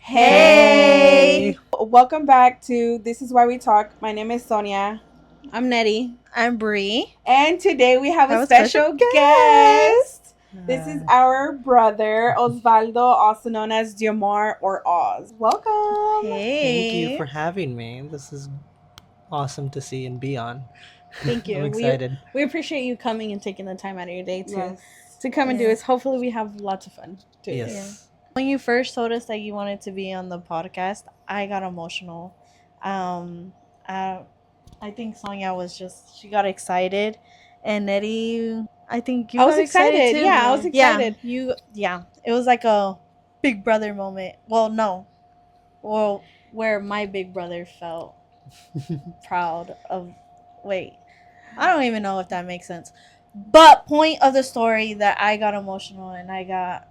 Hey! Welcome back to This Is Why We Talk. My name is Sonia. I'm Nettie. I'm Bree. And today we have a special special guest. This is our brother, Osvaldo, also known as Diomar or Oz. Welcome. Hey. Thank you for having me. This is awesome to see and be on. Thank you. I'm excited. We appreciate you coming and taking the time out of your day Yes. to come and do this. Hopefully we have lots of fun too. Yes. Yeah. When you first told us that you wanted to be on the podcast, I got emotional. I think Sonia she got excited, and Nettie, I think you I was got excited too. Yeah, I was excited. It was like a big brother moment. Where my big brother felt proud of. Wait, I don't even know if that makes sense. But point of the story that I got emotional and I got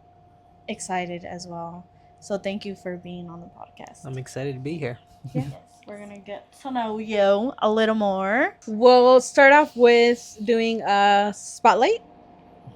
excited as well. So thank you for being on the podcast. I'm excited to be here. Yes, we're gonna get to know you a little more. We'll start off with doing a spotlight.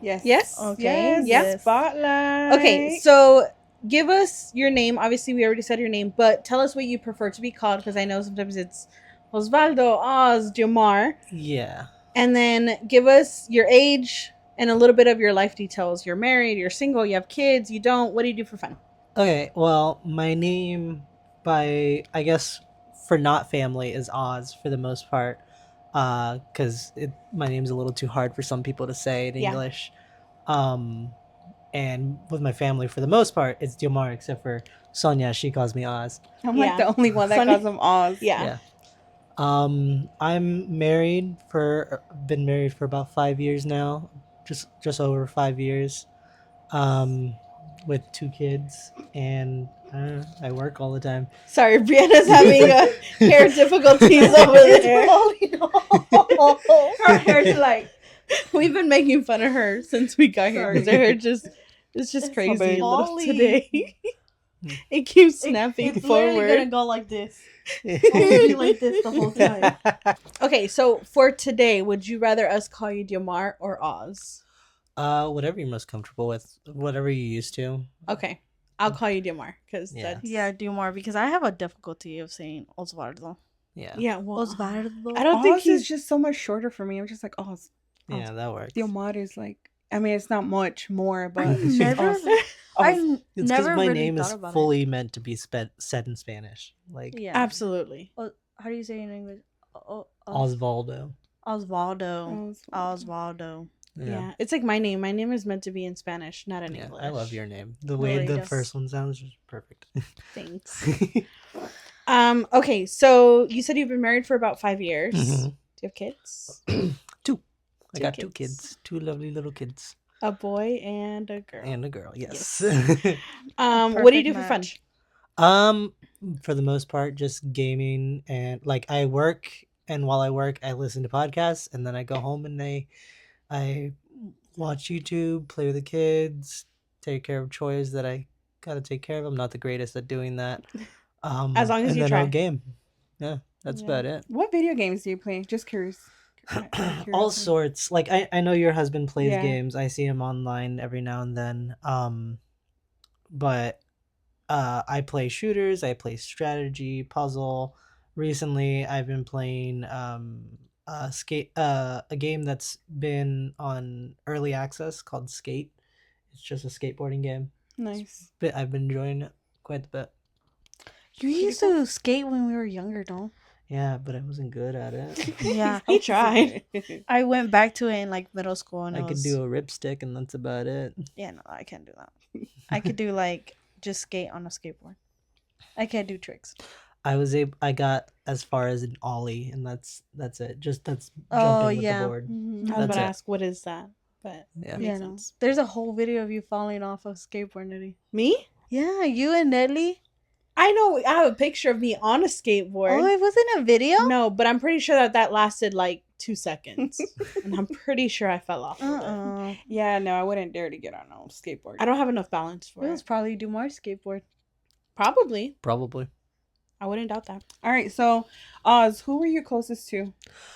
Yes. Yes. Okay. Yes. Spotlight. Okay, so give us your name. Obviously, we already said your name, but tell us what you prefer to be called, because I know sometimes it's Osvaldo, Oz, Diomar. Yeah. And then give us your age and a little bit of your life details. You're married, you're single, you have kids, you don't. What do you do for fun? Okay, well, my name I guess, for not family is Oz for the most part. Because my name's a little too hard for some people to say in English. And with my family, for the most part, it's Diomar, except for Sonia. She calls me Oz. I'm like the only one that calls him Oz. Yeah. I'm been married for about 5 years now, just over 5 years, with 2 kids, and I work all the time. Sorry, Brianna's having hair difficulties over there. Her hair's like, we've been making fun of her since we got here. Her hair it's just crazy today. It keeps snapping forward. It's gonna go like this. Like this the whole time. Okay, so for today, would you rather us call you Diomar or Oz? Whatever you're most comfortable with, whatever you're used to. Okay, I'll call you Diomar because Diomar, because I have a difficulty of saying Osvaldo. Well, Osvaldo. I don't think he's just so much shorter for me. I'm just like, Oz. Yeah, that works. Diomar is like, I mean, it's not much more, but it's because my name is fully meant to be said in Spanish. Like, absolutely. How do you say it in English? Osvaldo. Osvaldo. Yeah, it's like my name. My name is meant to be in Spanish, not in English. I love your name. The way the first one sounds is perfect. Thanks. Okay, so you said you've been married for about 5 years. Mm-hmm. Do you have kids? 2. I got 2 kids. 2 lovely little kids. A boy and a girl. Yes. What do you do for fun? For the most part, just gaming, and like I work, and while I work, I listen to podcasts, and then I go home and I watch YouTube, play with the kids, take care of chores that I gotta take care of. I'm not the greatest at doing that. As long as you try. I'll game. Yeah, that's about it. What video games do you play? Just curious. All sorts. Like I know your husband plays games. I see him online every now and then. But I play shooters. I play strategy, puzzle. Recently, I've been playing a game that's been on early access called Skate. It's just a skateboarding game. Nice. But I've been enjoying it quite a bit. You used to skate when we were younger, don't? Yeah, but I wasn't good at it. Yeah, he tried. I went back to it in like middle school, and I could do a ripstick, and that's about it. Yeah, no, I can't do that. I could do like just skate on a skateboard. I can't do tricks. I got as far as an ollie, and that's it. That's jumping with the board. Mm-hmm. I was about to ask, what is that? But yeah, no. There's a whole video of you falling off a skateboard, Nettie. Me? Yeah, you and Nelly. I know. I have a picture of me on a skateboard. Oh, it wasn't a video? No, but I'm pretty sure that lasted like 2 seconds, and I'm pretty sure I fell off. Yeah, no, I wouldn't dare to get on a skateboard. I don't have enough balance for it. It was probably Diomar skateboard. Probably. I wouldn't doubt that. All right, so Oz, who were you closest to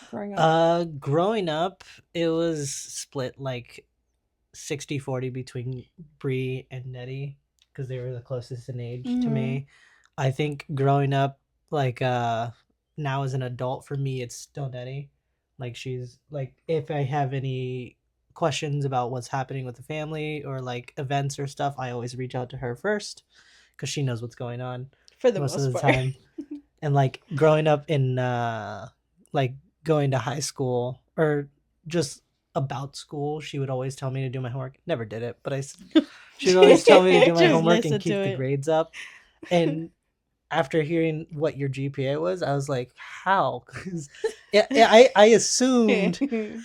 growing up? Growing up, it was split like 60-40 between Bree and Nettie. because they were the closest in age to me. I think growing up, like now as an adult, for me, it's still Nettie. Like she's like, if I have any questions about what's happening with the family or like events or stuff, I always reach out to her first because she knows what's going on For the most of the part. time. And like growing up in like going to high school or just about school, she would always tell me to do my homework. Never did it, but she would always tell me to do my Just homework listen and keep to the it. grades up. And after hearing what your GPA was, I was like, how? Because I assumed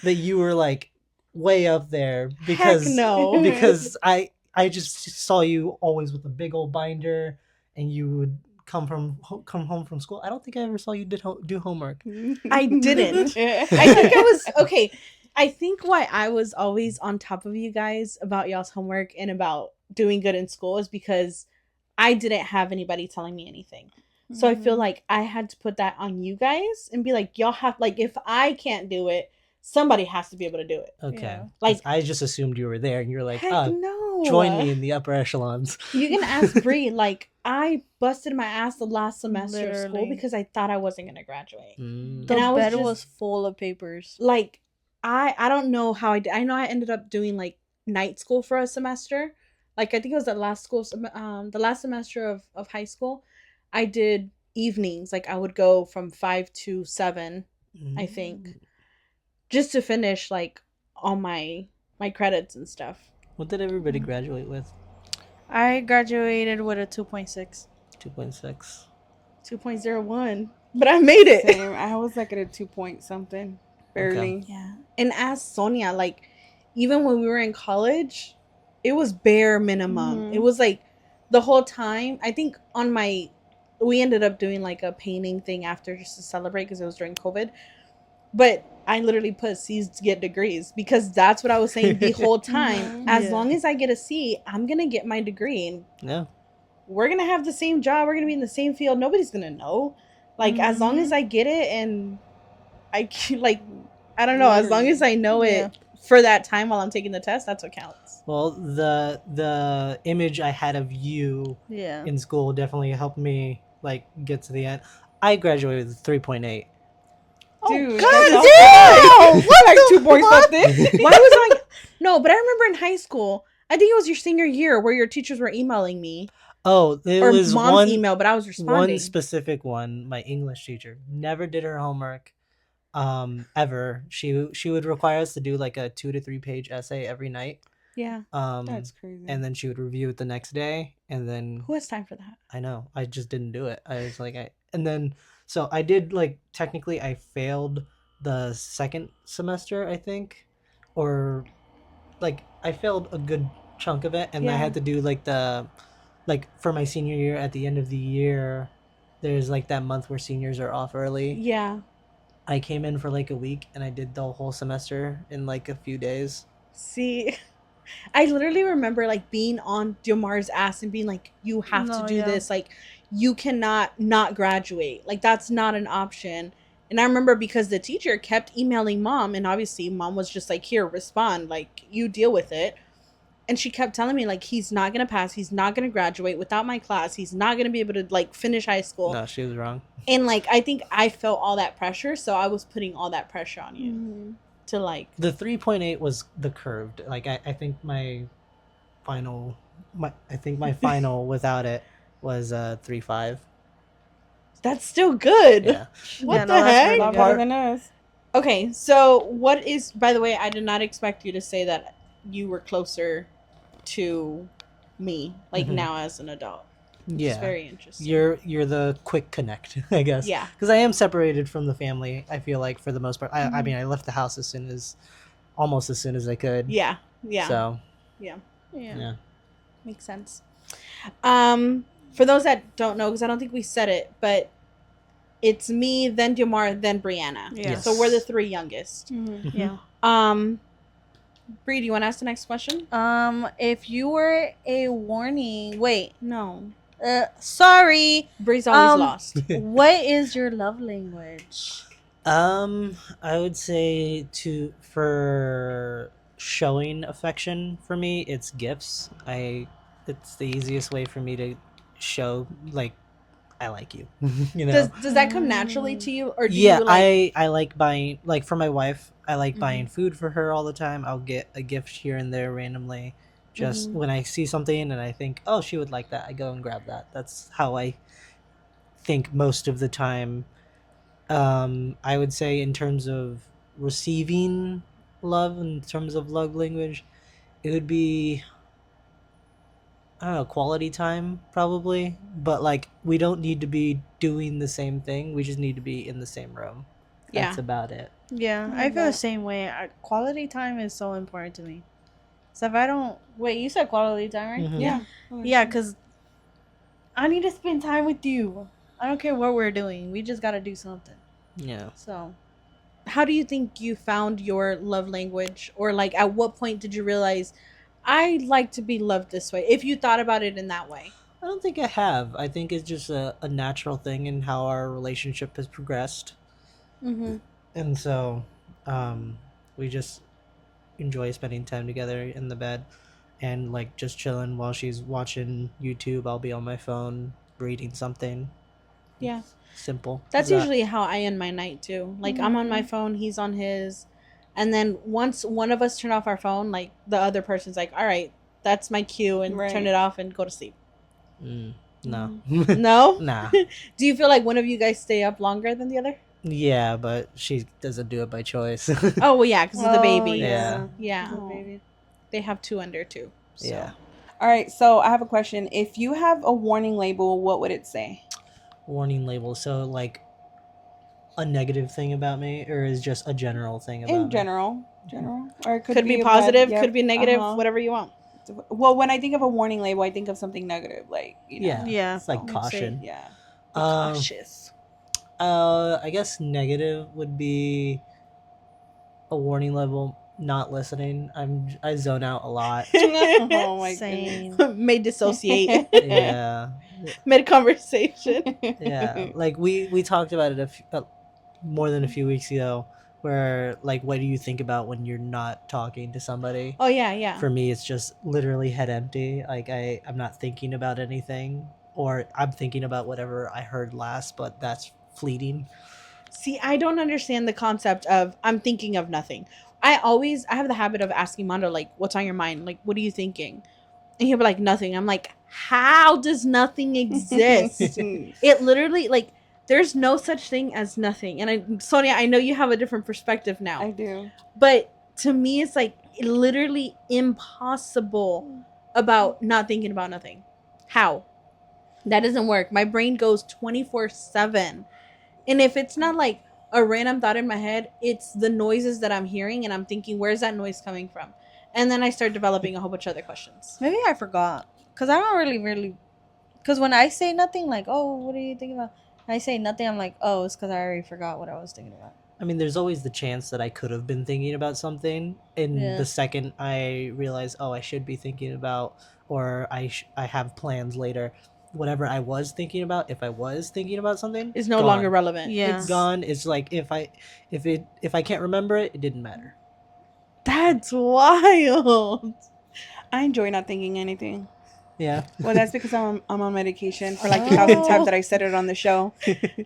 that you were like way up there because Heck no. because I just saw you always with a big old binder, and you would come home from school. I don't think I ever saw you do homework. I didn't. I think I was okay. I think why I was always on top of you guys about y'all's homework and about doing good in school is because I didn't have anybody telling me anything. So I feel like I had to put that on you guys and be like, y'all have, like, if I can't do it, somebody has to be able to do it. Okay. Yeah. Like I just assumed you were there, and you're like, Heck no. join me in the upper echelons. You can ask Bree. Like, I busted my ass the last semester of school Literally. because I thought I wasn't gonna graduate. Mm. The And I was bed just- was full of papers. Like, I don't know how I did. I know I ended up doing like night school for a semester. Like, I think it was the last semester of high school. I did evenings. Like, I would go from 5 to 7, I think, just to finish like all my credits and stuff. What did everybody graduate with? I graduated with a 2.6. 2.6. 2.01, but I made it. Same. I was like at a 2 point something, barely. Yeah. And as Sonia, like, even when we were in college, it was bare minimum. Mhm. It was like the whole time. I think we ended up doing like a painting thing after just to celebrate because it was during COVID. But I literally put C's to get degrees because that's what I was saying the whole time. As Yeah. long as I get a C, I'm going to get my degree. And Yeah. we're going to have the same job. We're going to be in the same field. Nobody's going to know. Like, as long as I get it and I, like, I don't know, as long as I know Yeah. it for that time while I'm taking the test, that's what counts. Well, the image I had of you Yeah. in school definitely helped me like get to the end. I graduated with 3.8. Dude, God that's damn! What like 2 point something? Why was I? No, but I remember in high school, I think it was your senior year where your teachers were emailing me. Oh, it Or was mom's email, but I was responding. one specific one. My English teacher never did her homework. Ever. She would require us to do like a 2 to 3 page essay every night. Yeah. That's crazy. And then she would review it the next day, and then Who has time for that? I know. I just didn't do it. I was like, and then, so I did, like, technically I failed the second semester, I think, or like I failed a good chunk of it, and I Yeah. had to do like for my senior year at the end of the year, there's like that month where seniors are off early. Yeah. I came in for like a week, and I did the whole semester in like a few days. See, I literally remember like being on Diomar's ass and being like, you have to No, do yeah. this. Like, you cannot not graduate. Like, that's not an option. And I remember because the teacher kept emailing mom, and obviously mom was just like, here, respond. Like, you deal with it. And she kept telling me, like, he's not going to pass. He's not going to graduate without my class. He's not going to be able to, like, finish high school. No, she was wrong. And, like, I think I felt all that pressure. So I was putting all that pressure on you Mm-hmm. to, like. The 3.8 was the curved. Like, I think my final without it was 3.5. That's still good. Yeah. What Yeah, the no, that's heck? really A lot good. better than us. Okay, so what is, by the way, I did not expect you to say that you were closer to me, like, Mhm. now as an adult. It's Yeah. very interesting. You're the quick connect, I guess. Yeah. Because I am separated from the family, I feel like, for the most part. I mean, I left the house almost as soon as I could. Yeah. Yeah. So, Yeah. yeah. Makes sense. For those that don't know, because I don't think we said it, but it's me, then Diomar, then Brianna. Yeah. Yes. So we're the three youngest. Mm-hmm. Yeah. Bree, do you want to ask the next question? If you were a warning, wait, No. sorry. Bree's always Um, lost. What is your love language? I would say for showing affection for me, it's gifts. I it's the easiest way for me to show like I like you. Does that come naturally to you, or do yeah, you like? I like buying, like, for my wife. I like Mhm. buying food for her all the time. I'll get a gift here and there randomly. Just when I see something and I think, oh, she would like that, I go and grab that. That's how I think most of the time. I would say in terms of receiving love, in terms of love language, it would be, I don't know, quality time probably. But like, we don't need to be doing the same thing. We just need to be in the same room. That's Yeah. about it. Yeah, I feel the same way. Quality time is so important to me. So if I don't, wait, you said quality time, right? Mhm. Yeah. Yeah, because I need to spend time with you. I don't care what we're doing. We just got to do something. Yeah. So, How do you think you found your love language, or like at what point did you realize I like to be loved this way? If you thought about it in that way. I don't think I have. I think it's just a natural thing in how our relationship has progressed. Mm-hmm. And so we just enjoy spending time together in the bed and like just chilling while she's watching YouTube. I'll be on my phone reading something. Yeah. Simple. That's usually how I end my night too. Like I'm on my phone, he's on his, and then once one of us turn off our phone, like the other person's like, "All right, that's my cue," and turn it off and go to sleep. No. No? Nah. Do you feel like one of you guys stay up longer than the other? Yeah, but she doesn't do it by choice. Oh well, yeah, because of the baby. Yeah. Yeah. The baby. They have two under too. So. Yeah. All right, so I have a question. If you have a warning label, what would it say? Warning label. So like a negative thing about me, or is just a general thing about In me? general, or it Could be a positive, bad, could be negative, whatever you want. Well, when I think of a warning label, I think of something negative, like Yeah, it's like caution. yeah. Cautious. I guess negative would be a warning level. Not listening. I zone out a lot. Oh my same. May dissociate Yeah, mid conversation. yeah. Like we talked about it more than a few weeks ago, where like, what do you think about when you're not talking to somebody? Oh yeah, yeah. For me, it's just literally head empty. Like I'm not thinking about anything, or I'm thinking about whatever I heard last, but that's fleeting. See, I don't understand the concept of I'm thinking of nothing. I have the habit of asking Mondo, like, what's on your mind? Like, what are you thinking? And he'll be like, nothing. I'm like, how does nothing exist? It literally, like, there's no such thing as nothing. And Sonia, I know you have a different perspective now. I do. But to me, it's like literally impossible about not thinking about nothing. How? That doesn't work. My brain goes 24/7. And if it's not like a random thought in my head, it's the noises that I'm hearing and I'm thinking, where's that noise coming from? And then I start developing a whole bunch of other questions. Maybe I forgot. Because I don't really. Because when I say nothing, like, oh, what are you thinking about? I say nothing, I'm like, oh, it's because I already forgot what I was thinking about. I mean, there's always the chance that I could have been thinking about something, and the second I realize, oh, I should be thinking about, or I have plans later, whatever I was thinking about, if I was thinking about something, It's no longer relevant. Yeah. It's gone. It's like if I can't remember it, it didn't matter. That's wild. I enjoy not thinking anything. Yeah. Well, that's because I'm on medication for like the 1,000th time that I said it on the show.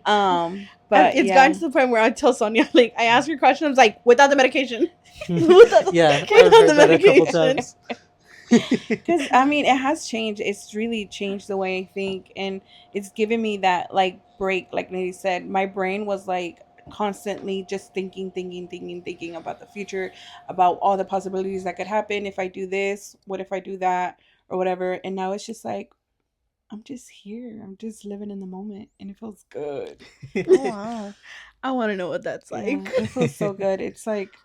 But it's gotten to the point where I tell Sonia, like, I ask her question, I was like, without the medication. Yeah, I've heard that a couple times. Because I mean, it has changed. It's really changed the way I think, and it's given me that like break. Like Nady said, my brain was like constantly just thinking about the future, about all the possibilities that could happen if I do this. What if I do that, or whatever? And now it's just like, I'm just here. I'm just living in the moment, and it feels good. Oh, wow. I want to know what that's like. Yeah, it feels so good. It's like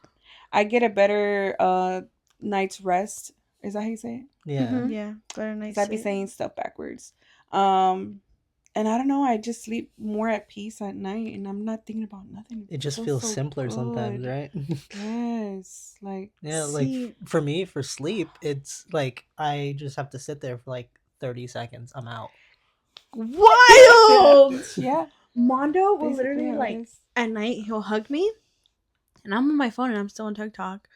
I get a better night's rest. Is that how you say it? Yeah. Mm-hmm. Yeah. Better nice. Because I'd be saying stuff backwards. And I don't know. I just sleep more at peace at night, and I'm not thinking about nothing. It just feels so simpler good. sometimes, right? Yes. Like, yeah, like for me, for sleep, it's like I just have to sit there for like 30 seconds. I'm out. Wild. Yeah. Mondo will Basically literally how it like is. at night he'll hug me, and I'm on my phone and I'm still on TikTok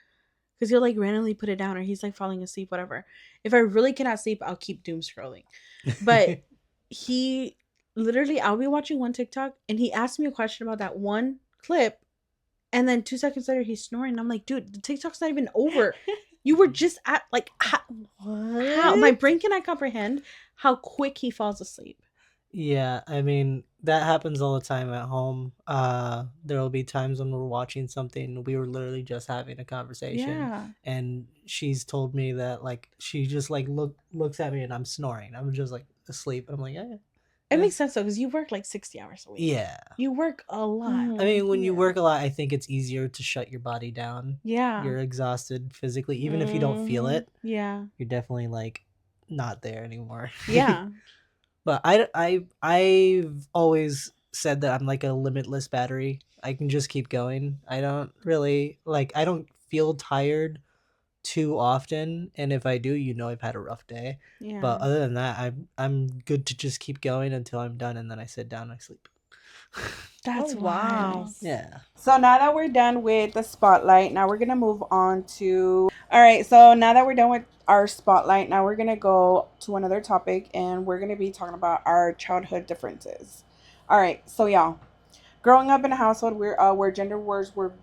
because he'll like randomly put it down, or he's like falling asleep, whatever. If I really cannot sleep, I'll keep doom scrolling. But he literally, I'll be watching one TikTok and he asked me a question about that one clip, and then 2 seconds later he's snoring. And I'm like, dude, the TikTok's not even over. You were just at like how my brain cannot comprehend how quick he falls asleep. Yeah, I mean, that happens all the time at home. There will be times when we're watching something, we were literally just having a conversation, Yeah. and she's told me that like she just like looks at me and I'm snoring. I'm just like asleep. I'm like, yeah. It makes sense though, because you work like 60 hours a week. Yeah. You work a lot. Mhm. I mean, when you Yeah. work a lot, I think it's easier to shut your body down. Yeah. You're exhausted physically, even if you don't feel Mhm. it. Yeah. You're definitely like not there anymore. Yeah. But I've always said that I'm like a limitless battery. I can just keep going. I don't really like I don't feel tired too often, and if I do, I've had a rough day. Yeah. But other than that, I'm good to just keep going until I'm done, and then I sit down and I sleep. That's Oh, wow. wild. Yeah. So now that we're done with the spotlight, now we're gonna move on to. All right. So now that we're done with our spotlight, now we're gonna go to another topic, and we're gonna be talking about our childhood differences. All right. So y'all, growing up in a household where gender wars were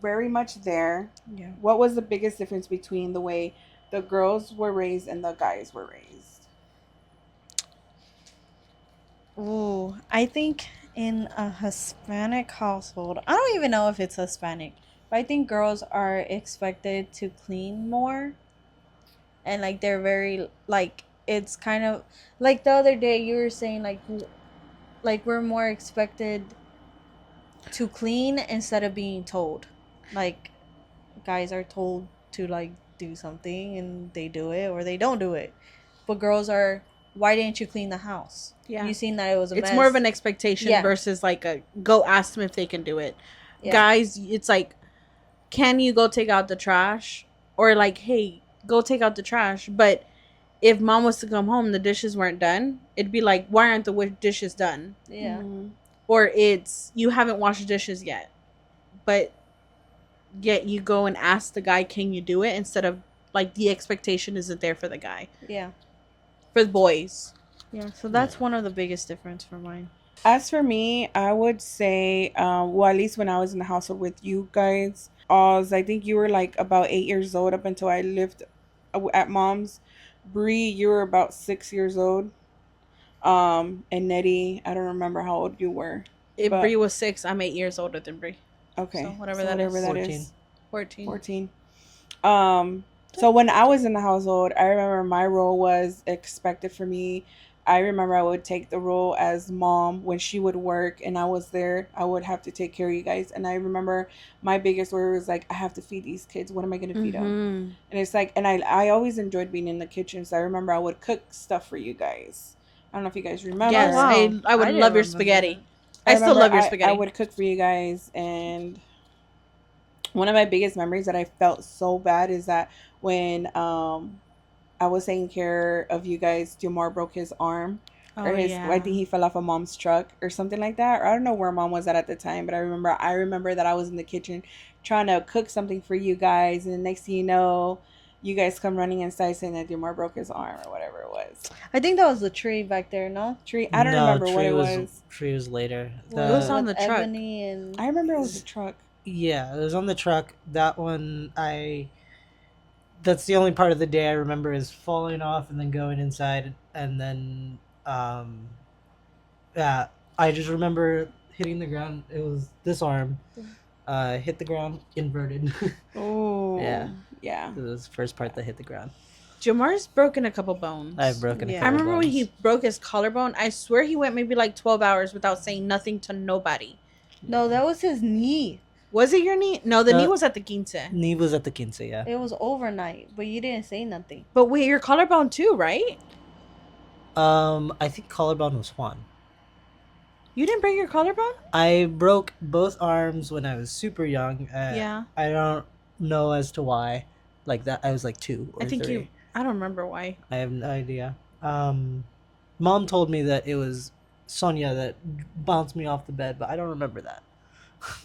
very much there, Yeah. what was the biggest difference between the way the girls were raised and the guys were raised? Ooh, I think in a Hispanic household, I don't even know if it's Hispanic, but I think girls are expected to clean more. And like they're very like it's kind of like the other day you were saying like we're more expected to clean instead of being told. Like guys are told to like do something and they do it or they don't do it. But girls are, why didn't you clean the house? Yeah. You seen that it was a It's mess. more of an expectation Yeah. versus like a go ask them if they can do it. Yeah. Guys, it's like, can you go take out the trash? Or like, hey, go take out the trash. But if mom was to come home, the dishes weren't done, it'd be like, why aren't the dishes done? Yeah. Mhm. Or it's, you haven't washed the dishes yet. But yet you go and ask the guy, can you do it? Instead of like the expectation isn't there for the guy. Yeah. For the boys. Yeah. So that's one of the biggest difference for mine. As for me, I would say, well, at least when I was in the household with you guys, Oz, I think you were like about 8 years old up until I lived at mom's. Bree, you were about 6 years old. And Nettie, I don't remember how old you were. If But Bree was 6, I'm 8 years older than Bree. okay, So whatever so that whatever is. that 14. is, 14. 14. So when I was in the household, I remember my role was expected for me. I remember I would take the role as mom when she would work and I was there. I would have to take care of you guys. And I remember my biggest worry was like, I have to feed these kids. What am I going to feed them? Mm-hmm. And it's like, and I always enjoyed being in the kitchen. So I remember I would cook stuff for you guys. I don't know if you guys remember. Yes, wow. I would I didn't love your remember spaghetti. I I still remember love your I spaghetti. would cook for you guys, and one of my biggest memories that I felt so bad is that when I was taking care of you guys, Diomar broke his arm. Or I think he fell off a mom's truck or something like that. Or I don't know where mom was at the time, but I remember that I was in the kitchen trying to cook something for you guys, and the next thing you know, you guys come running inside saying that Diomar broke his arm or whatever it was. I think that was the tree back there, no? Tree. I don't remember what it was. Tree was later. It was on With the truck. Ebony and I remember it was a truck. Yeah, it was on the truck. That one that's the only part of the day I remember is falling off and then going inside and then yeah, I just remember hitting the ground. It was this arm hit the ground inverted. Oh. Yeah. Yeah. It was the first part that hit the ground. Jamar's broken a couple bones. I've broken a Yeah. I couple remember when bones. he broke his collarbone. I swear he went maybe like 12 hours without saying nothing to nobody. no, that was his knee. Was it your knee? No, the No. knee was at the quince. Knee was at the quince, yeah. It was overnight, but you didn't say nothing. But wait, your collarbone too, right? I think collarbone was Juan. You didn't break your collarbone? I broke both arms when I was super young. Yeah. I don't know as to why. Like that, I was like 2 or I think 3. I don't remember why. I have no idea. Mom told me that it was Sonia that bounced me off the bed, but I don't remember that.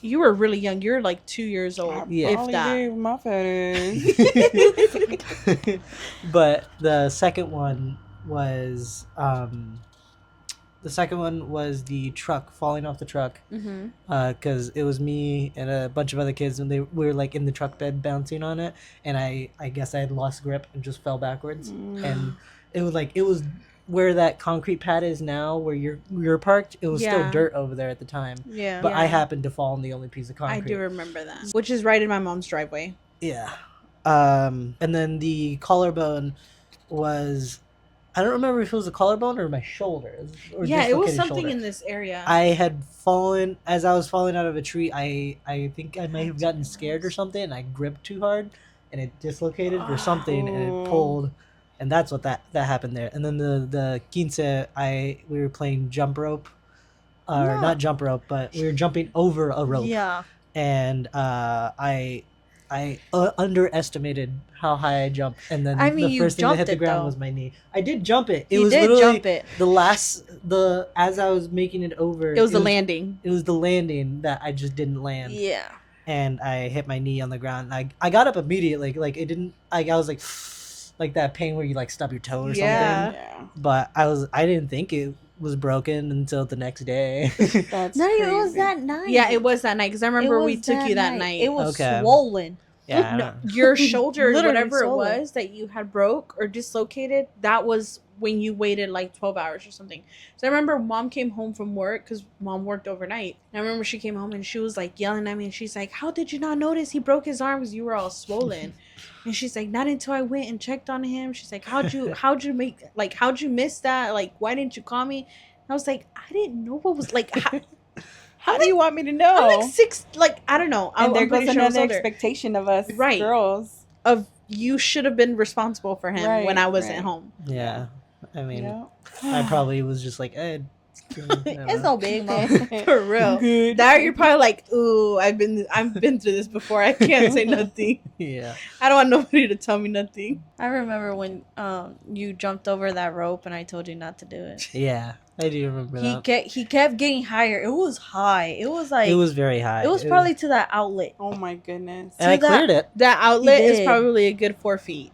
You were really young. You were like 2 years I old, Yeah. if probably that. did with my photos. But the second one was the truck falling off the truck. Mm-hmm. Because it was me and a bunch of other kids, and we were like in the truck bed bouncing on it, and I guess I had lost grip and just fell backwards, and it was where that concrete pad is now, where you're parked. It was still Yeah. dirt over there at the time, Yeah. but I Yeah. happened to fall on the only piece of I concrete. do remember that, which is right in my mom's driveway. Yeah. And then the collarbone was, I don't remember if it was a collarbone or my shoulder. Or Yeah, it was dislocated something shoulder. in this area. I had fallen as I was falling out of a tree. I think I might have gotten scared or something, and I gripped too hard, and it dislocated or something, and it pulled, and that's what that happened there. And then the quince, we were playing jump rope, or not jump rope, but we were jumping over a rope. Yeah. And I underestimated how high I jumped, and then I mean, the you first thing that hit jumped the it, ground though. was my knee. I did jump it. It You was did literally jump it. as I was making it over. It was the landing. It was the landing that I just didn't land. Yeah. And I hit my knee on the ground. I got up immediately. Like it didn't. I was like that pain where you like stub your toe or Yeah. something. Yeah. But I didn't think it was broken until the next day. That's No, crazy. it was that night. Yeah, it was that night because I remember It we was took you that night. It was Okay. swollen. Yeah. No, your shoulder, Literally whatever swollen. it was that you had broke or dislocated, that was when you waited like 12 hours or something. So I remember mom came home from work because mom worked overnight. And I remember she came home and she was like yelling at me, and she's like, "How did you not notice he broke his arm because you were all swollen?" And she's like, "Not until I went and checked on him." She's like, how'd you miss that? Like, why didn't you call me?" And I was like, I didn't know what was like. How do you want me to know? I'm like 6, like, I don't know. and there I'm pretty goes sure I was another older. expectation of us Right. girls. Of you should have been responsible for him Right, when I wasn't right. home. Yeah. I mean, Yeah. I probably was just like, It's no big, mom. For real. Good. That you're probably like, ooh, I've been through this before. I can't say nothing. Yeah. I don't want nobody to tell me nothing. I remember when you jumped over that rope and I told you not to do it. Yeah. I do remember that. He kept getting higher. It was high. It was like It was very high. it was probably to that outlet. Oh my goodness. and I to that- cleared it. That outlet You is did. probably a good 4 feet.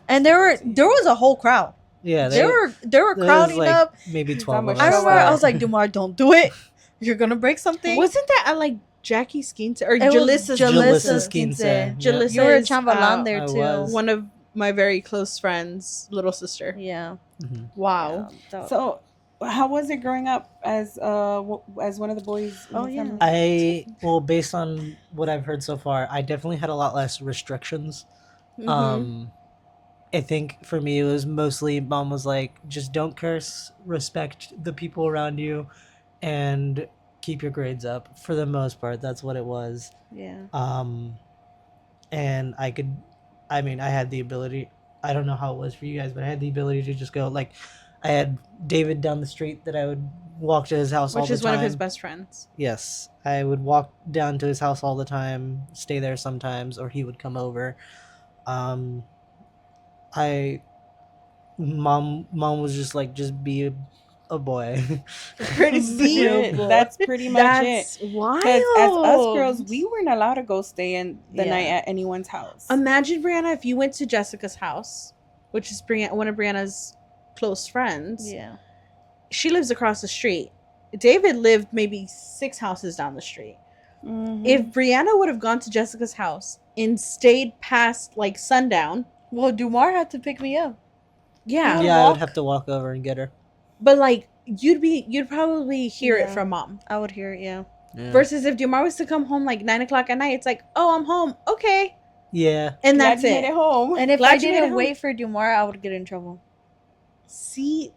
And there was a whole crowd. Yeah. They were there was, crowding like, up. maybe 12 of much us. I remember Wow. I was like, Diomar, don't do it. You're gonna break something. Wasn't that at like Jackie Skeens or It was Jalissa's? Jalissa's Jalissa's quince. quince. Jalissa You were a is, chambalan there I too. was. one of my very close friends' little sister. Yeah. Mhm. Wow. So, how was it growing up as one of the boys? In Oh, the yeah. family? Based on what I've heard so far, I definitely had a lot less restrictions. Mhm. I think for me it was mostly mom was like, just don't curse, respect the people around you, and keep your grades up. For the most part, that's what it was. Yeah. And I had the ability. I don't know how it was for you guys, but I had the ability to just go like, I had David down the street that I would walk to his house all Which the is time. one of his best friends. Yes, I would walk down to his house all the time, stay there sometimes, or he would come over. Mom was just like, just be a boy. Pretty much it. That's pretty much That's it. wild. Because as us girls, we weren't allowed to go stay in the Yeah. night at anyone's house. Imagine, Brianna, if you went to Jessica's house, which is one of Brianna's close friends. Yeah. She lives across the street. David lived maybe 6 houses down the street. Mhm. If Brianna would have gone to Jessica's house and stayed past like sundown, Well, Diomar had to pick me up. yeah, Yeah, I would walk? have to walk over and get her. but like you'd probably hear it Yeah. from mom. I would hear it. Yeah. Yeah. Versus if Diomar was to come home like 9 o'clock at night, it's like, oh, I'm home, okay, Yeah. and Glad that's you made it. it home. And if Glad I you made it didn't home. wait for Diomar, I would get in trouble. See,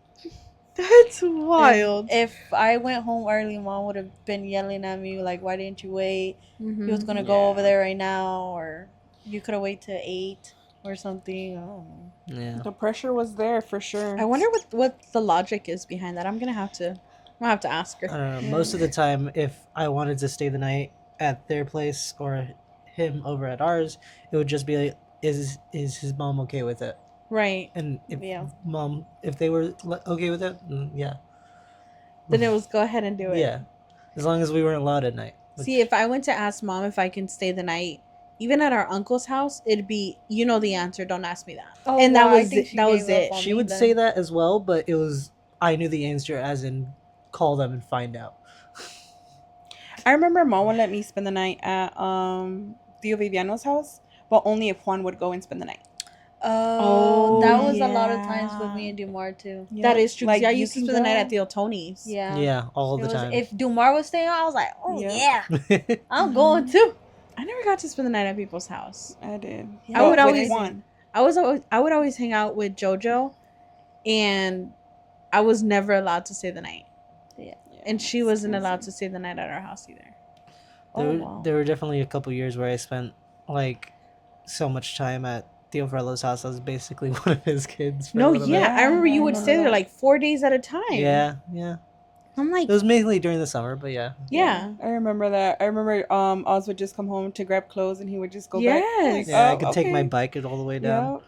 that's wild. If I went home early, mom would have been yelling at me like, "Why didn't you wait? Mm-hmm. He was gonna go over there right now, or you could have waited till 8 or something." I don't know. Yeah. The pressure was there for sure. I wonder what the logic is behind that. I'm gonna have to ask I her. don't know. Most of the time, if I wanted to stay the night at their place or him over at ours, it would just be like, is his mom okay with it? Right. And if Yeah. if they were okay with it, yeah. Then it was go ahead and do it. Yeah. As long as we weren't allowed at night. See, if I went to ask mom if I can stay the night, even at our uncle's house, it'd be, you know the answer. Don't ask me that. Oh, And that well, I was think it. she That was gave up it. on She me would then. say that as well, but it was I knew the answer as in call them and find out. I remember mom would let me spend the night at Tio Viviano's house, but only if Juan would go and spend the night. Oh, that Oh, was a lot of times yeah. with me and Diomar too. That is true. 'Cause Like, I you used to can spend the night go. at Theo Tony's. Yeah. Yeah, all It the was, time. if Diomar was staying, I was like, oh Yeah. yeah, I'm going too. I never got to spend the night at people's house. I did. Yeah, I would But with always- Juan. I would always hang out with JoJo, and I was never allowed to stay the night. Yeah. And she wasn't allowed to stay the night at our house either. Oh wow. There were definitely a couple years where I spent like so much time at Theo Frello's house. I was basically one of his kids. For a No, little yeah, bit. I remember you I would remember stay there that. like 4 days at a time. Yeah, yeah. I'm like, It was mainly during the summer, but yeah. yeah. I remember that. I remember Oz would just come home to grab clothes and he would just go back. Yes. Like, Yeah, I oh, could take my okay. bike all the way down. Yep.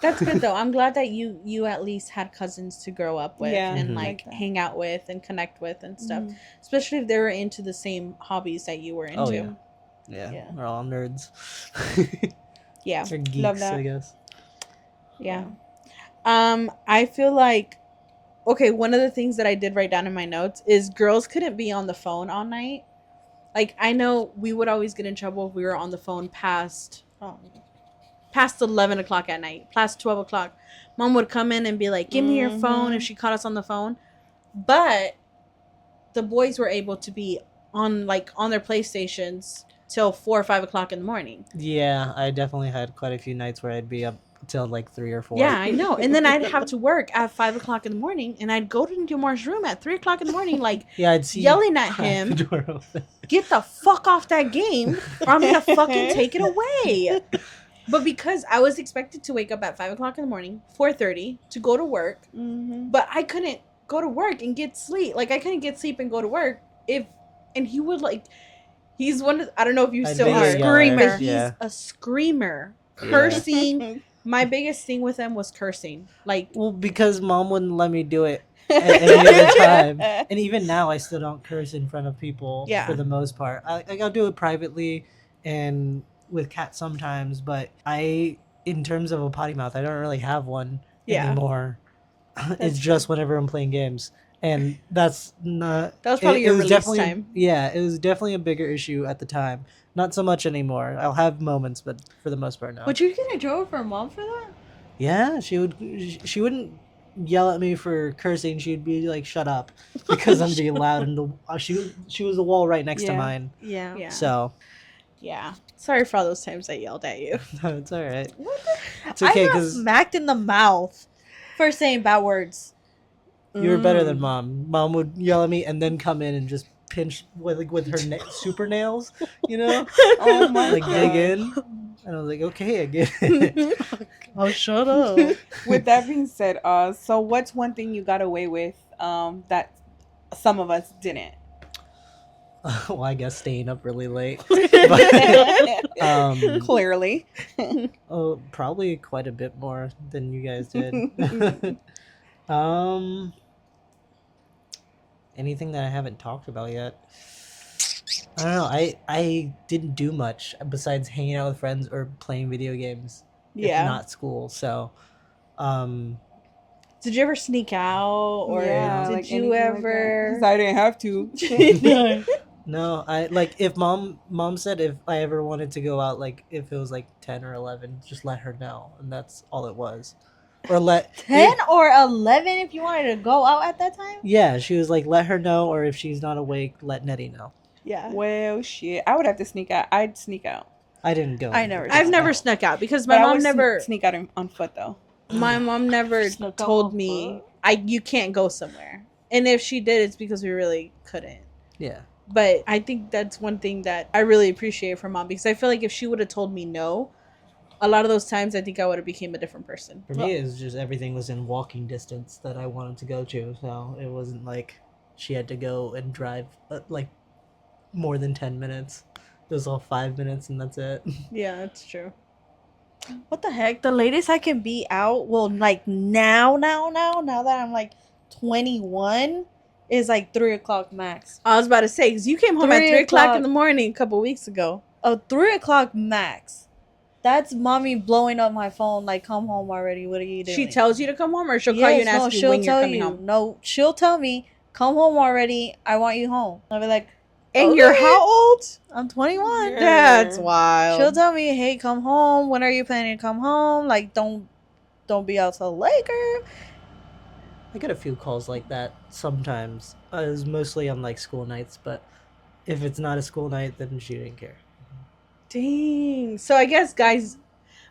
That's good though. I'm glad that you at least had cousins to grow up with Yeah, and Mhm. like like that. hang out with and connect with and stuff. Mhm. Especially if they were into the same hobbies that you were into. Oh yeah. Yeah, Yeah. we're all nerds. Yeah. Or geeks, Love that. I guess. Yeah. I feel like okay, one of the things that I did write down in my notes is girls couldn't be on the phone all night. Like I know we would always get in trouble if we were on the phone past 11 o'clock at night, past 12 o'clock. Mom would come in and be like, give me your phone if she caught us on the phone. But the boys were able to be on their PlayStations till 4 or 5 o'clock in the morning. Yeah, I definitely had quite a few nights where I'd be up till like 3 or 4. Yeah, I know. And then I'd have to work at 5 o'clock in the morning, and I'd go to Diomar's room at 3 o'clock in the morning, like Yeah, I'd see yelling at crack him, the door open. get the fuck off that game, or I'm gonna fucking take it away. But because I was expected to wake up at 5 o'clock in the morning, 4:30, to go to work, Mhm. but I couldn't go to work and get sleep. Like I couldn't get sleep and go to work and he would he's one of, I don't know if you I'd still be a are, yeller, but he's yeah. a screamer, Yeah. cursing. My biggest thing with him was cursing. Like Well, because mom wouldn't let me do it at any other time. And even now, I still don't curse in front of people Yeah. for the most part. I'll do it privately and with Kat sometimes, but in terms of a potty mouth, I don't really have one anymore. It's just whenever I'm playing games. And that's not... that was probably it your was release definitely, time. Yeah, it was definitely a bigger issue at the time. Not so much anymore. I'll have moments, but for the most part, no. Would you get in trouble for mom for that? Yeah, she wouldn't yell at me for cursing. She'd be like, "Shut up," because I'm being loud. And she was the wall right next to Yeah. mine. Yeah. Yeah. So Yeah. Sorry for all those times I yelled at you. no, it's all right. It's I okay got because smacked in the mouth for saying bad words. you were better than mom. Mom would yell at me and then come in and just pinch with her super nails, you know, Oh my like dig God. in. And I was like, okay, I get it. Oh, shut up. With that being said, so what's one thing you got away with that some of us didn't? Well, I guess staying up really late. But, Clearly. oh, probably quite a bit more than you guys did. Anything that I haven't talked about yet? I don't know. I didn't do much besides hanging out with friends or playing video games. Yeah. If not school. So, Did you ever sneak out, or Yeah, did like you anything like that. ever? 'Cause I didn't have to. no, I like if mom said if I ever wanted to go out, like if it was like 10 or 11, just let her know, and that's all it was. Or let 10 or 11 if you wanted to go out at that time? Yeah, she was like, let her know, or if she's not awake, let Nettie know. Yeah. Well, shit. I would have to sneak out. I'd sneak out. I didn't go. I never I've snuck never out. snuck out because But my I mom would never. sneak out on foot though. My mom never Snuck out told on me foot? you can't go somewhere, and if she did, it's because we really couldn't. Yeah. But I think that's one thing that I really appreciate from mom, because I feel like if she would have told me no, a lot of those times I think I would have became a different person. For me, it was just everything was in walking distance that I wanted to go to, so it wasn't like she had to go and drive like more than 10 minutes. It was all 5 minutes, and that's it. Yeah, that's true. What the heck? The latest I can be out, well, like now that I'm like 21, is like 3 o'clock max. I was about to say, because you came home at 3 3 o'clock in o'clock. the morning a couple weeks ago. 3 o'clock max. That's mommy blowing up my phone like, come home already. What are you doing? She tells you to come home, or she'll call you and ask you she'll when you're tell coming you. home. No, she'll tell me, come home already. I want you home. I'll be like, And you're okay. how old? I'm 21. Yeah. That's wild. She'll tell me, hey, come home. When are you planning to come home? Like, don't be out till late, girl. I get a few calls like that sometimes. It's mostly on like school nights, but if it's not a school night, then she didn't care. Dang. So I guess, guys,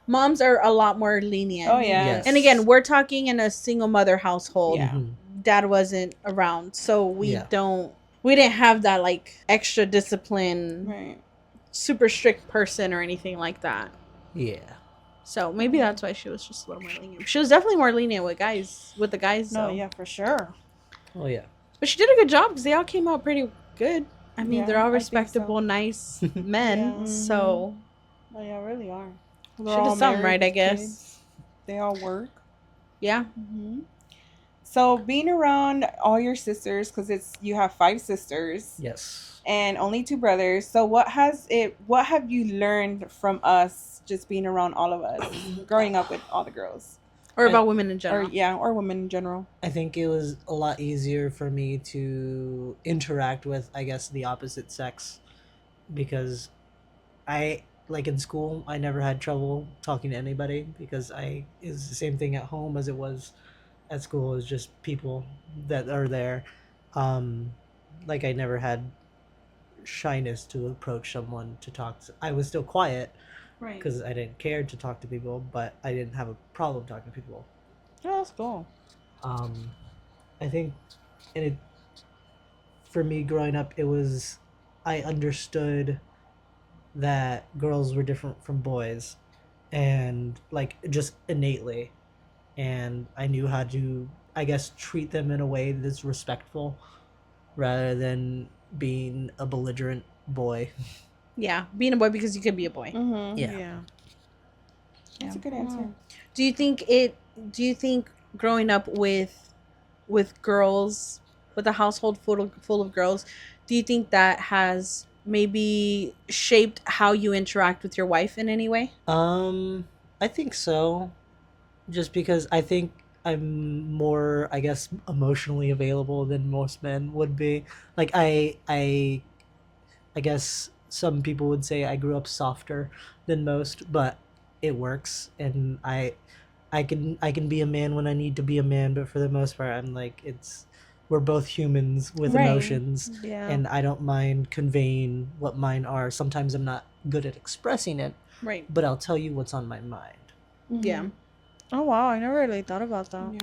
moms are a lot more lenient. Oh yeah. Yes. And again, we're talking in a single mother household. Yeah. Mhm. Dad wasn't around, so we Yeah. didn't have that like extra discipline, Right. super strict person or anything like that. Yeah. So maybe that's why she was just a little more lenient. She was definitely more lenient with the guys. No, though. yeah, for sure. Oh yeah. But she did a good job because they all came out pretty good. I mean, Yeah, they're all I think so. respectable, nice men. Yeah. So Oh, yeah, really are. They're She did all something married right, I with guess. kids. They all work. yeah, Mm-hmm. So being around all your sisters, because you have 5 sisters Yes. and only 2 brothers. So what have you learned from us just being around all of us, growing up with all the girls, or about women in or general. or women in general? I think it was a lot easier for me to interact with, I guess, the opposite sex, because I like in school I never had trouble talking to anybody because it's the same thing at home as it was at school. It's just people that are there. Um, like I never had shyness to approach someone to talk to. I was still quiet Right. because I didn't care to talk to people, but I didn't have a problem talking to people. Oh, that's cool. Um, I think, and it for me growing up, it was I understood that girls were different from boys, and like just innately, and I knew how to, I guess, treat them in a way that's respectful rather than being a belligerent boy. Yeah, being a boy because you could be a boy. Mm-hmm. Yeah. That's a good answer. Do you think growing up with girls, with a household full of girls, do you think that has maybe shaped how you interact with your wife in any way? I think so. Just because I think I'm more, I guess, emotionally available than most men would be. Like I guess some people would say I grew up softer than most, but it works, and I can be a man when I need to be a man, but for the most part, I'm like we're both humans with Right. emotions, Yeah. and I don't mind conveying what mine are. Sometimes I'm not good at expressing it, Right. but I'll tell you what's on my mind. Yeah. Oh, wow. I never really thought about that. Yeah.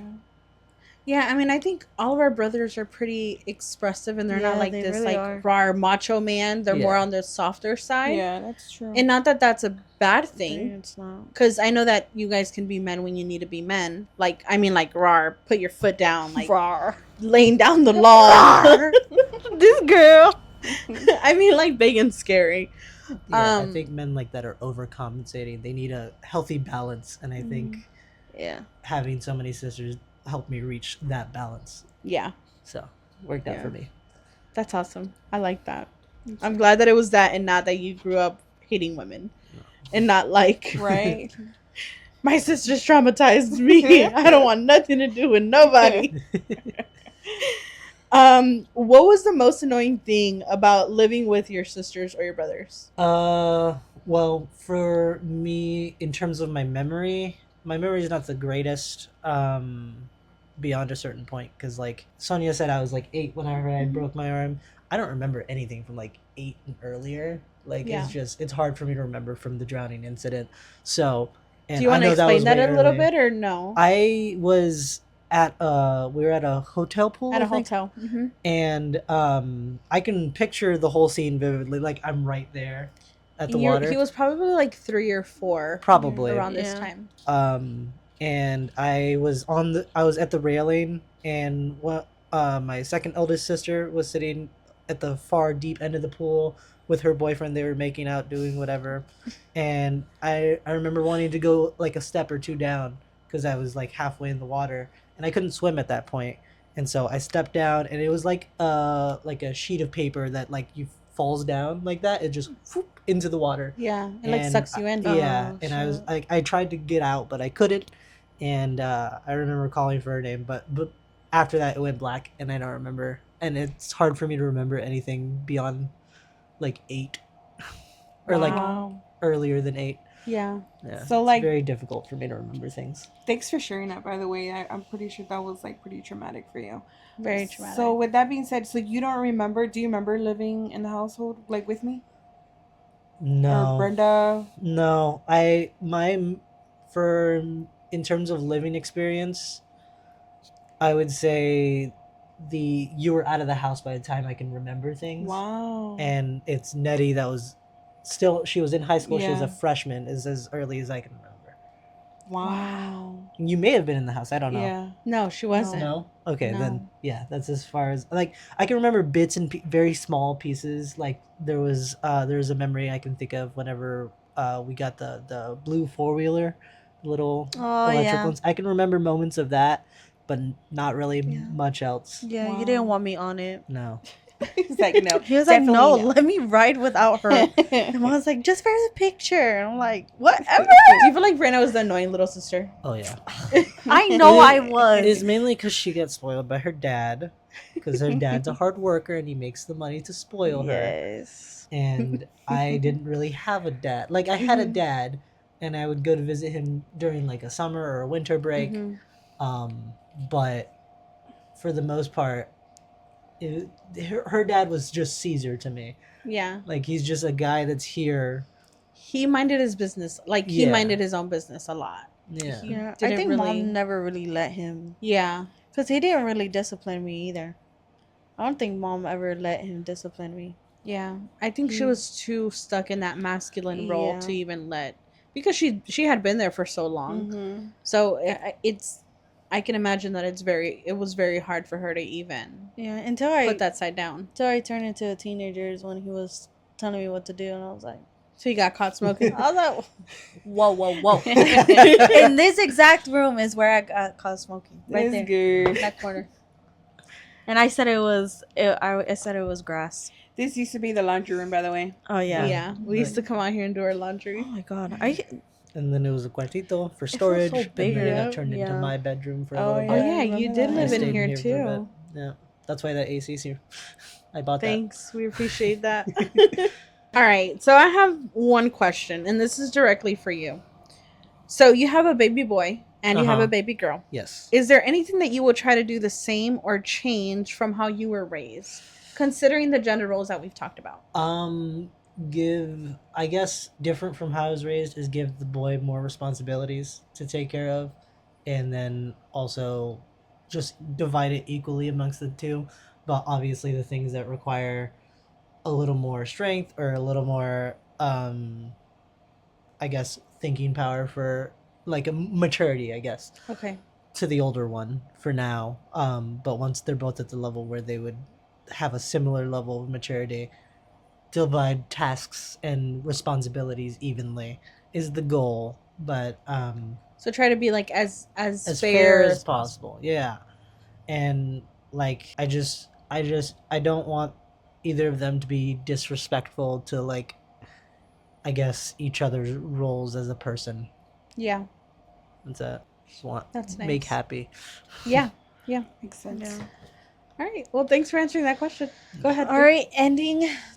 Yeah, I mean, I think all of our brothers are pretty expressive, and they're not Yeah, like they this really like are. raw macho man. They're more Yeah. on the softer side, Yeah, that's true. and not that that's a bad Dang, thing. it's not. Because I know that you guys can be men when you need to be men. Like, I mean, like, raw, put your foot down, like, Rawr. laying down the law. This girl. I mean, like, big and scary. Yeah, I Um, think men like that are overcompensating. They need a healthy balance, and I think Yeah. having so many sisters helped me reach that balance. Yeah. So worked out Yeah. for me. That's awesome. I like that. I'm glad that it was that and not that you grew up hating women. And not like, Right. my sister's traumatized me. I don't want nothing to do with nobody. What was the most annoying thing about living with your sisters or your brothers? Well, for me, in terms of my memory is not the greatest. Beyond a certain point, because like Sonia said, I was like 8 whenever I broke my arm. I don't remember anything from like 8 and earlier. Like Yeah. it's hard for me to remember from the drowning incident. So, and Do you want to I know explain was that way a little earlier. bit or no? I was at we were at a hotel pool, At a I think. hotel. Mm-hmm. And I can picture the whole scene vividly. Like I'm right there at the water. He was probably like 3 or 4 Probably. around this Yeah. time. And I was at the railing, and my second eldest sister was sitting at the far deep end of the pool with her boyfriend. They were making out, doing whatever, and I remember wanting to go like a step or two down because I was like halfway in the water and I couldn't swim at that point. And so I stepped down, and it was like a sheet of paper that like you falls down like that. It just whoop, into the water. Yeah, it like And sucks you in. yeah, Oh, and I was shit. like, I tried to get out, but I couldn't. And I remember calling for her name, but after that it went black, and I don't remember. And it's hard for me to remember anything beyond like 8, or like Wow. earlier than 8. Yeah. Yeah, So, it's like- very difficult for me to remember things. Thanks for sharing that, by the way. I'm pretty sure that was like pretty traumatic for you. Very traumatic. So with that being said, so you don't remember? Do you remember living in the household like with me or No, Brenda? no. For in terms of living experience, I would say you were out of the house by the time I can remember things. Wow. And it's Nettie that was she was in high school. She was Yeah. a freshman, is as early as I can remember. Wow. You may have been in the house. I don't know. Yeah. No, she wasn't. No. Okay, No. then yeah, that's as far as like I can remember bits and very small pieces. Like there was a memory I can think of whenever we got the blue 4-wheeler, little Oh, electric yeah. ones. I can remember moments of that, but not really Yeah. much else. Yeah, Wow. you didn't want me on it. No. He's like, no. He was like, no, definitely let me ride without her. And I was like, just for the picture. And I'm like, whatever. Do you feel like Brenna was the annoying little sister? Oh yeah. I know I It was. is mainly because she gets spoiled by her dad, because her dad's a hard worker and he makes the money to spoil her. Yes. And I didn't really have a dad. Like I had a dad, and I would go to visit him during like a summer or a winter break. Mhm. But for the most part, her dad was just Caesar to me. Yeah. Like he's just a guy that's here. He minded his business. Like he Yeah. minded his own business a lot. Yeah. Yeah, I Didn't think really- mom never really let him. Yeah. Because he didn't really discipline me either. I don't think mom ever let him discipline me. Yeah. I think she Mm. was too stuck in that masculine role Yeah. to even let, because she had been there for so long. Mhm. So I can imagine that it was very hard for her to even Yeah, until I put that side down. turned into a teenager is when he was telling me what to do, and I was like, So you got caught smoking. I was like, whoa, whoa, whoa. In this exact room is where I got caught smoking, right That's there, good. that corner. And I said I said it was grass. This used to be the laundry room, by the way. Oh Yeah. yeah. We used to come out here and do our laundry. Oh my god. And then it was a cuartito for storage. so big, and then yeah. it turned into Yeah. my bedroom for a Oh, little yeah. Oh bit. yeah, I you remember did that. live I in stayed here for a bit. too. Yeah, that's why that AC's here. I bought that. Thanks. We appreciate that. All right. So I have one question, and this is directly for you. So you have a baby boy and you have Uh-huh. a baby girl. Yes. Is there anything that you will try to do the same or change from how you were raised, considering the gender roles that we've talked about? I guess different from how I was raised is give the boy more responsibilities to take care of, and then also just divide it equally amongst the two. But obviously the things that require a little more strength or a little more I guess thinking power for like a maturity, I guess, Okay. to the older one for now. But once they're both at the level where they would have a similar level of maturity, divide tasks and responsibilities evenly is the goal. But So try to be like as as fair, fair as possible. Yeah. And like I don't want either of them to be disrespectful to like I guess each other's roles as a person. Yeah. That's it. Just want That's make nice. happy. Yeah. Makes sense. Yeah. All right. Well, thanks for answering that question. Go ahead. All right,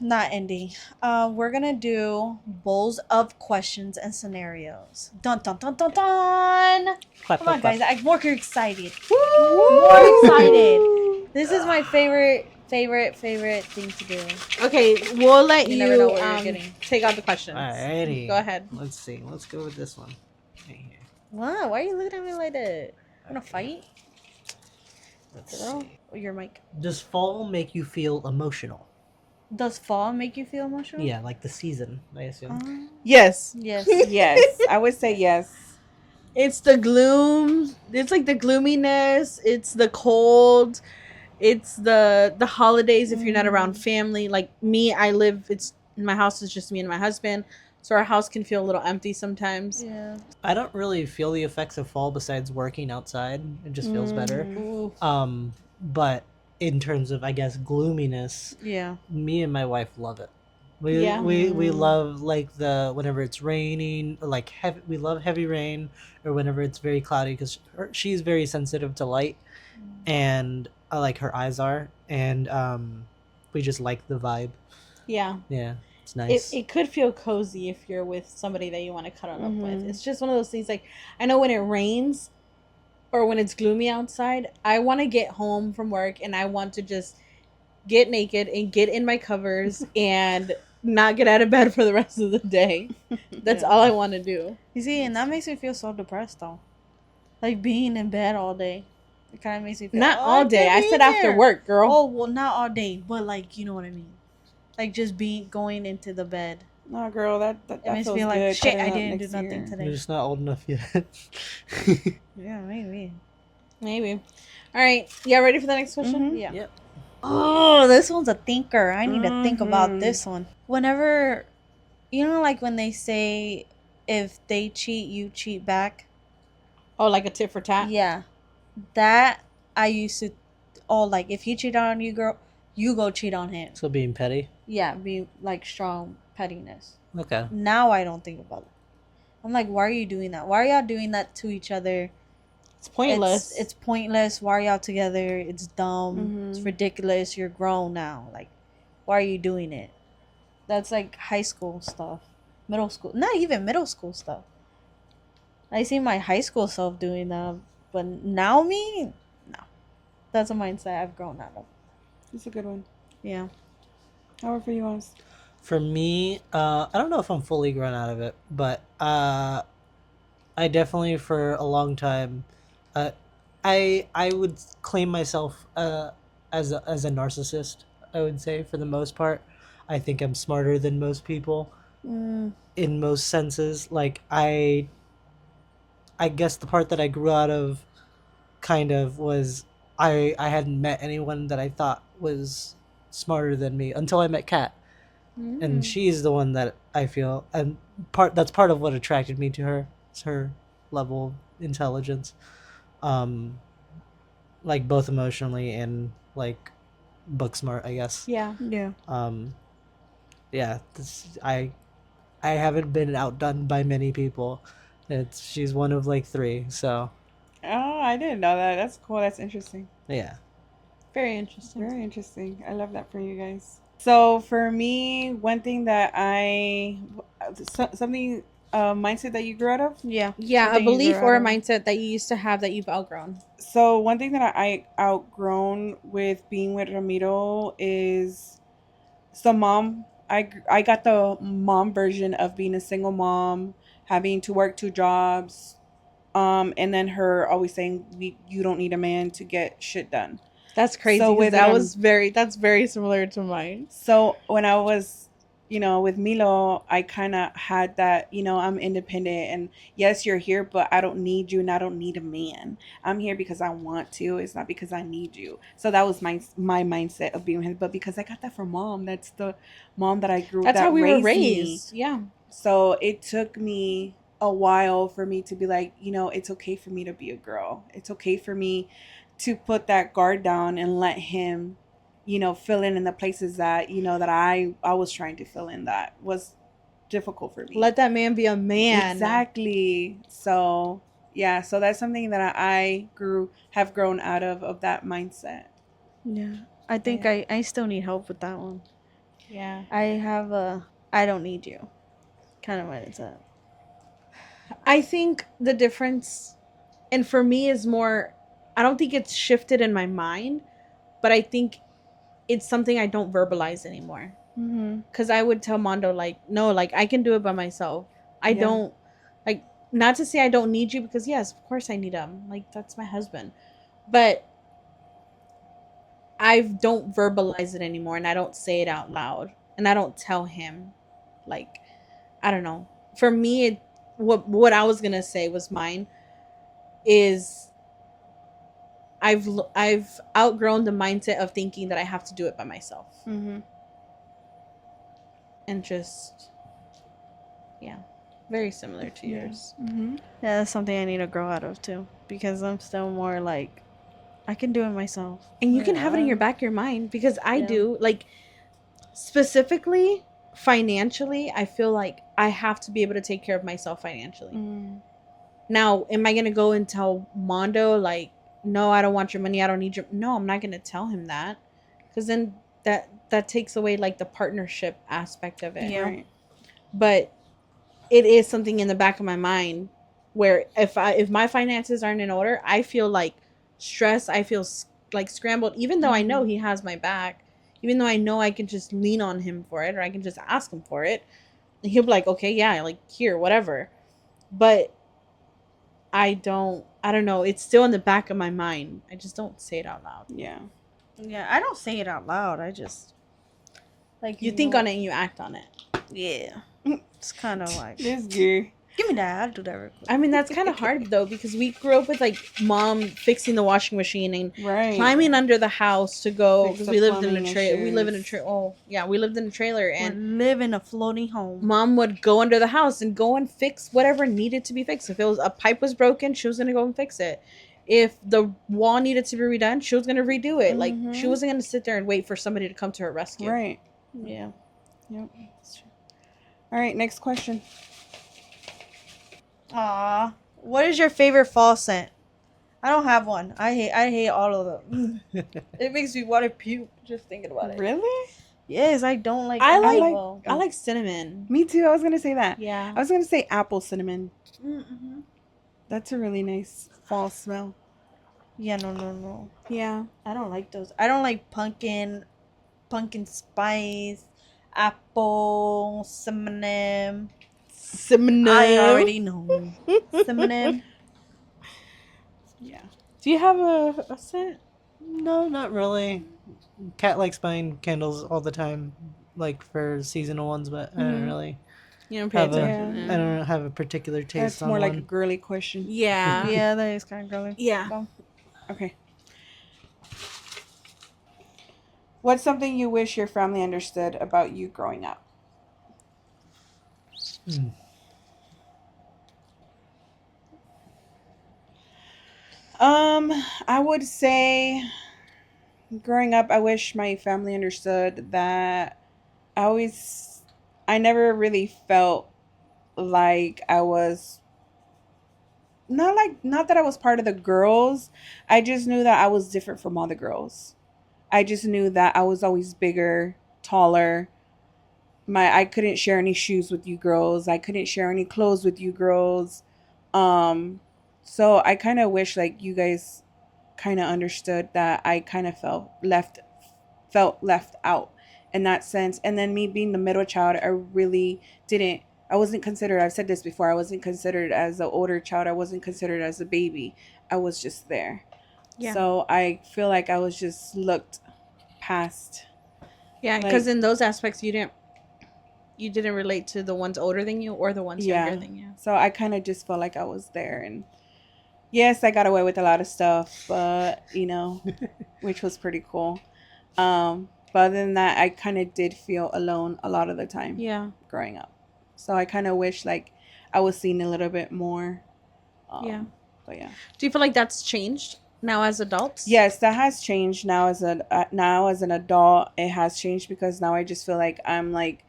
not ending. We're gonna do bowls of questions and scenarios. Dun dun dun dun dun. Clap, Come on, clap, guys, I'm more excited. More excited. This is my favorite thing to do. Okay, we'll let You you, never know what you're getting. take out the questions. Alrighty. Go ahead. Let's see. Let's go with this one. Right here. What? Why are you looking at me like that? Wanna fight? Let's Girl? see. Or your mic? Does fall make you feel emotional? Does fall make you feel emotional? Yeah, like the season, I assume. Yes. Yes. Yes, I would say yes. It's the gloom. It's like the gloominess. It's the cold. It's the holidays if you're not around family. Like me, my house is just me and my husband. So our house can feel a little empty sometimes. Yeah. I don't really feel the effects of fall besides working outside. It just feels better. Ooh. But in terms of, I guess, gloominess, Yeah. me and my wife love it. We Yeah. we love like the whenever it's raining, like heavy. We love heavy rain, or whenever it's very cloudy because she's very sensitive to light, and like her eyes are, and we just like the vibe. Yeah. Yeah, it's It, nice. it could feel cozy if you're with somebody that you want to cuddle up with. It's just one of those things. Like, I know when it rains or when it's gloomy outside, I want to get home from work and I want to just get naked and get in my covers and not get out of bed for the rest of the day. That's all I want to do. You see, and that makes me feel so depressed though. Like being in bed all day. It kind of makes me feel. Not Oh, all I day. can't I be said in after here. work, girl. Oh well, not all day, but like you know what I mean. Like just going into the bed. Nah, girl, that It feels makes me feel like good. shit. I cuddling up didn't do next to nothing your- You're today. just not old enough yet. Yeah, maybe. Maybe. All right. Yeah, ready for the next question? Mhm. Yeah. Yep. Oh, this one's a thinker. I need to think about Mhm. this one. Whenever, like when they say, if they cheat, you cheat back. Oh, like a tit for tat? Yeah, that I used to. Oh, like if he cheat on you, girl, you go cheat on him. So being petty. Yeah, be like strong pettiness. Okay. Now I don't think about it. I'm like, why are you doing that? Why are y'all doing that to each other? It's pointless. It's pointless. Why are y'all together? It's dumb. It's ridiculous. You're grown now. Like, why are you doing it? That's like high school stuff. Middle school. Not even middle school stuff. I see my high school self doing that. But now me? No. That's a mindset I've grown out of. It's a good one. Yeah. How are for you, Hans? For me, I don't know if I'm fully grown out of it, but I definitely for a long time, uh, I would claim myself as a narcissist. I would say for the most part, I think I'm smarter than most people Mm, in most senses. Like I guess the part that I grew out of kind of was I hadn't met anyone that I thought was smarter than me until I met Kat, and she's the one that I feel and that's part of what attracted me to her. It's her level of intelligence, um, like both emotionally and like book smart, I guess. yeah. yeah. Um, yeah, I haven't been outdone by many people. She's one of like three, so Oh, I didn't know that. That's cool. That's interesting. yeah. Very interesting. Very interesting. I love that for you guys. So for me, one thing that something mindset that you grew out of. Yeah. Yeah, a Something you belief grew or out a of. mindset that you used to have that you've outgrown. So one thing that I outgrown with being with Ramiro is mom. I got the mom version of being a single mom, having to work 2 jobs, and then her always saying you don't need a man to get shit done. That's crazy So because with that's very similar to mine. So when I was, with Milo, I kind of had that, I'm independent and yes, you're here, but I don't need you and I don't need a man. I'm here because I want to. It's not because I need you. So that was my mindset of being with him. But because I got that from mom, that's the mom that I grew That's that how we were raised me. raised. Yeah. So it took me a while for me to be like, it's okay for me to be a girl. It's okay for me to put that guard down and let him, fill in the places that, that I was trying to fill in that was difficult for me. Let that man be a man. Exactly. So, yeah, so that's something that I have grown out of that mindset. Yeah. I think I still need help with that one. Yeah. I have a I don't need you kind of mindset. I think the difference, and for me, is more, I don't think it's shifted in my mind, but I think it's something I don't verbalize anymore. Mm-hmm. Because I would tell Mondo, like, no, like, I can do it by myself. I Yeah. don't, like, not to say I don't need you, because yes, of course I need him. Like, that's my husband. But I don't verbalize it anymore, and I don't say it out loud. And I don't tell him, like, I don't know. For me, what I was gonna say was mine is I've outgrown the mindset of thinking that I have to do it by myself, Mm-hmm. and just very similar to yours. Mm-hmm. Yeah, that's something I need to grow out of too. Because I'm still more like I can do it myself. And you can have it in your back of your mind, because I do. Like, specifically financially, I feel like I have to be able to take care of myself financially. Now, am I gonna go and tell Mondo, like, no, I don't want your money, I don't need your... No, I'm not gonna tell him that, because then that takes away like the partnership aspect of it. Yeah. Right. But it is something in the back of my mind where if my finances aren't in order, I feel like stressed, I feel like scrambled, even though I know he has my back, even though I know I can just lean on him for it, or I can just ask him for it, and he'll be like, okay, yeah, like, here, whatever. But I don't know, it's still in the back of my mind. I just don't say it out loud. Yeah. Yeah, I don't say it out loud. I just like You think on it and you act on it. Yeah, it's kind of like This gear. give me that. I'll do that real quick. I mean, that's kind of hard though, because we grew up with like mom fixing the washing machine and Right. climbing under the house to go. Fix the We lived in plumbing a trailer. We live in a issues. trailer. Oh yeah, we lived in a trailer, and live in a floating home. mom would go under the house and go and fix whatever needed to be fixed. If it was a pipe was broken, she was gonna go and fix it. If the wall needed to be redone, she was gonna redo it. Like, she wasn't gonna sit there and wait for somebody to come to her rescue. Right. Yeah. Yep. All right. Next question. Aw, what is your favorite fall scent? I don't have one. I hate all of them. It makes me want to puke just thinking about it. Really? Yes, I don't like. I like well. I like cinnamon. Me too. I was gonna say that. Yeah. I was gonna say apple cinnamon. Mm-hmm. That's a really nice fall smell. Yeah, no. Yeah. I don't like those. I don't like pumpkin spice, apple, cinnamon. Cinnamon. I already know. Cinnamon. Yeah. Do you have a scent? No, not really. Cat likes buying candles all the time, like for seasonal ones, but I don't really You don't pay have attention. I don't have a particular taste That's on more one. like a girly question. Yeah. Yeah, that is kind of girly. Yeah. Okay. What's something you wish your family understood about you growing up? I would say growing up, I wish my family understood that I never really felt like I was not that I was part of the girls. I just knew that I was different from all the girls. I just knew that I was always bigger, taller. I couldn't share any shoes with you girls. I couldn't share any clothes with you girls. Um so I kind of wish like you guys kind of understood that I kind of felt left out in that sense. And then me being the middle child, I wasn't considered, I've said this before, I wasn't considered as an older child. I wasn't considered as a baby. I was just there. Yeah. So I feel like I was just looked past. Yeah, because in those aspects you didn't relate to the ones older than you or the ones younger than you. So I kind of just felt like I was there. And yes, I got away with a lot of stuff, but which was pretty cool. But other than that, I kind of did feel alone a lot of the time. Yeah. Growing up. So I kind of wish like I was seen a little bit more. Yeah. But yeah. Do you feel like that's changed now as adults? Yes, that has changed now as an adult. It has changed because now I just feel like I'm like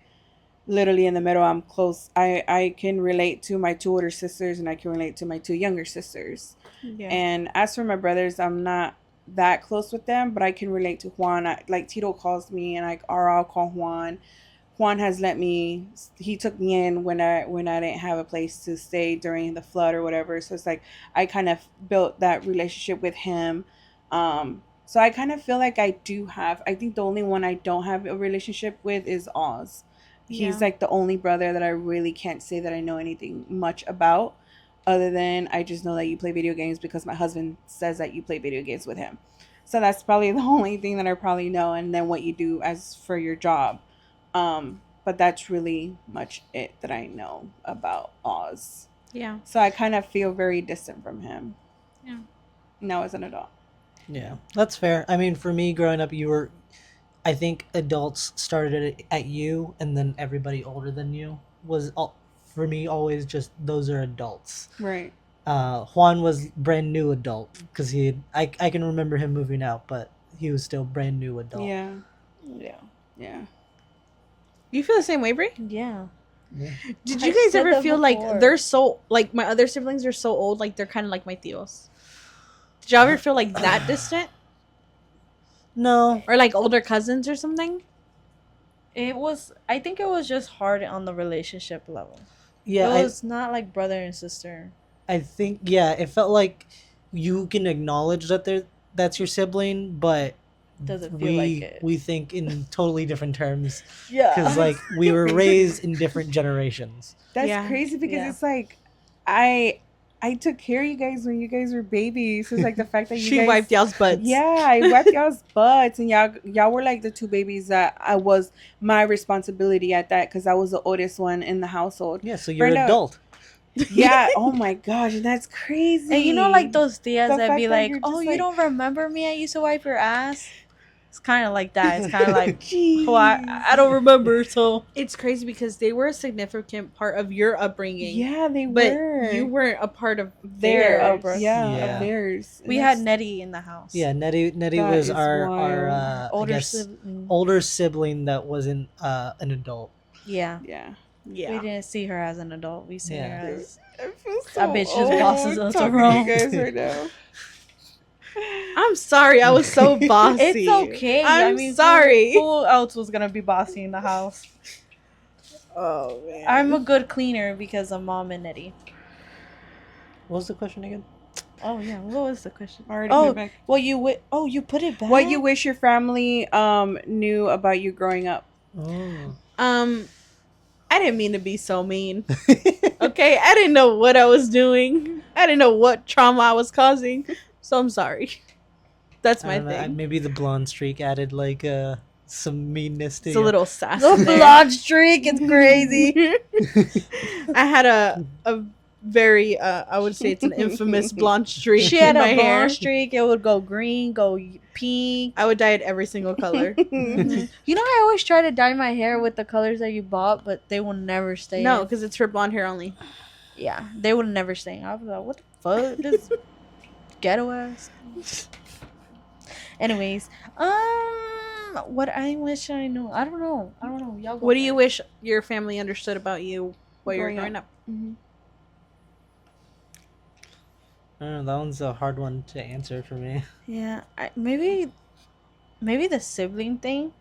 literally in the middle. I'm close. I can relate to my two older sisters and I can relate to my two younger sisters. Yeah. And as for my brothers, I'm not that close with them, but I can relate to Juan. Like Tito calls me and I'll call Juan. Juan has he took me in when I didn't have a place to stay during the flood or whatever. So it's like I kind of built that relationship with him. So I kind of feel like I think the only one I don't have a relationship with is Oz. He's like the only brother that I really can't say that I know anything much about, other than I just know that you play video games because my husband says that you play video games with him. So that's probably the only thing that I probably know, and then what you do as for your job. But that's really much it that I know about Oz. Yeah. So I kind of feel very distant from him. Yeah. Now as an adult. Yeah, that's fair. I mean, for me growing up, I think adults started at you, and then everybody older than you was for me always just those are adults. Right. Juan was brand new adult because I can remember him moving out, but he was still brand new adult. Yeah. Yeah. Yeah. You feel the same way, Brie? Yeah. Yeah. Did I you guys said ever that feel before. like they're so like my other siblings are so old, like they're kind of like my tios? Did y'all ever feel like that distant No. or like older cousins or something? I think it was just hard on the relationship level. Yeah, It was not like brother and sister. I think it felt like you can acknowledge that that's your sibling, but Doesn't feel like it. we think in totally different terms Yeah. because like we were raised in different generations. That's Yeah. crazy because Yeah. it's like I took care of you guys when you guys were babies. So it's like the fact that you She guys wiped y'all's butts. Yeah, I wiped y'all's butts, and y'all were like the two babies that I was my responsibility at that because I was the oldest one in the household. Yeah, so you're Brenda- adult. Yeah. Oh my gosh, and that's crazy. And you know, like those tias The that fact be that like, you're "Oh, just you like- don't remember me? I used to wipe your ass." It's kind of like that. It's kind of like, Jeez. "Oh, I don't remember." So It's crazy because they were a significant part of your upbringing. Yeah, they But were. you weren't a part of their theirs. yeah, of theirs. we And had that's- Nettie in the house. Yeah, Nettie That was is our wild. older I guess sibling. older sibling that wasn't an adult. Yeah. Yeah. Yeah. We didn't see her as an adult. We see Yeah. her as I feel so That bitch just old bosses us talking around. to you guys right now. I'm sorry, I was so bossy. It's okay. I'm I mean, sorry. Who else was gonna be bossy in the house? Oh man. I'm a good cleaner because of Mom and Nettie. What was the question again? Oh yeah, what was the question? I already put it back. well, you put it back. What you wish your family knew about you growing up? Oh. I didn't mean to be so mean. Okay, I didn't know what I was doing. I didn't know what trauma I was causing. So I'm sorry. That's I my don't know, thing. maybe the blonde streak added like some meanness to It's you. a little sass. The there. blonde streak is crazy. I had a very I would say it's an infamous blonde streak. She had in a my blonde hair. streak. It would go green, go pink. I would dye it every single color. Mhm. You know, I always try to dye my hair with the colors that you bought, but they will never stay. No, in. because it's for blonde hair only. Yeah, they would never stay. I was like, what the fuck? This ghetto ass. Anyways, what I wish I knew. I don't know. Y'all go What do you first. wish your family understood about you while you were growing up? I don't know, that one's a hard one to answer for me. Yeah, maybe the sibling thing.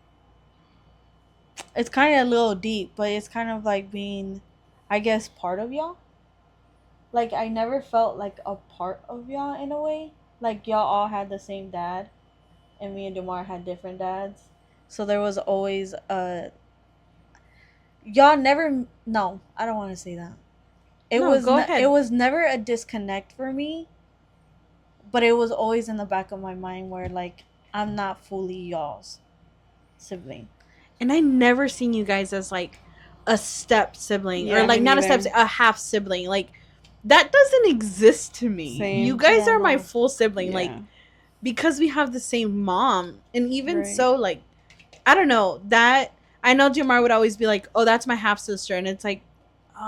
It's kind of a little deep, but it's kind of like being, I guess, part of y'all. Like, I never felt like a part of y'all in a way. Like, y'all all had the same dad, and me and Diomar had different dads. So there was always y'all never. No, I don't want to say that. No, go ahead. It was never a disconnect for me, but it was always in the back of my mind where like I'm not fully y'all's sibling. And I never seen you guys as like a step sibling Yeah, or like me not a neither. step, a half sibling. Like that doesn't exist to me. Same. You guys Yeah, are my no. full sibling. Like Yeah. because we have the same mom, and even Right. so, like I don't know that. I know Diomar would always be like, "Oh, that's my half sister," and it's like, "Oh,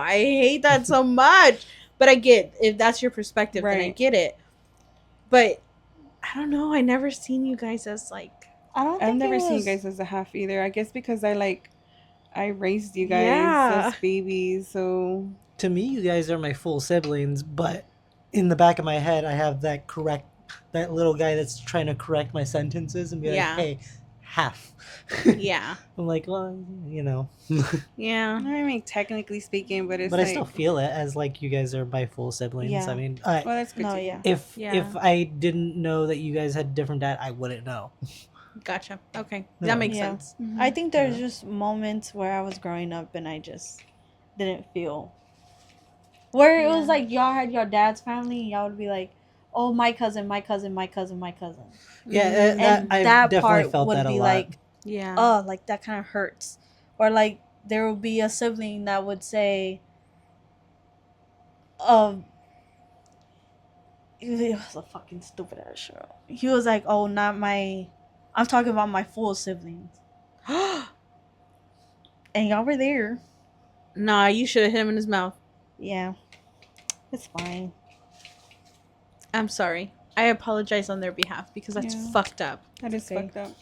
I hate that so much." But I get if that's your perspective, then I Right. get it. But I don't know. I never seen you guys as like. I don't. I've think never it seen you was- guys as a half either. I guess because I raised you guys Yeah. as babies, so To me, you guys are my full siblings, but in the back of my head, I have that little guy that's trying to correct my sentences and be Yeah. like, "Hey, half." Yeah. I'm like, well, Yeah. I mean, technically speaking, but it's but I like, still feel it as like you guys are my full siblings. Yeah. I mean, well, that's good. No, to yeah. hear. Yeah. if I didn't know that you guys had different dad, I wouldn't know. Gotcha. Okay. Yeah. That makes Yeah. sense. I think there's Yeah. just moments where I was growing up and I just didn't feel where it was Yeah. like y'all had your dad's family and y'all would be like, "Oh, my cousin, my cousin, my cousin, my cousin." Yeah, And I've that definitely part felt would that a be lot. like, Yeah. oh, like that kind of hurts. Or like there would be a sibling that would say, it was a fucking stupid ass show. He was like, "Oh, not my, I'm talking about my full siblings." And y'all were there. Nah, you should have hit him in his mouth. Yeah. It's fine. I'm sorry. I apologize on their behalf because that's Yeah. fucked up. That is Okay. fucked up.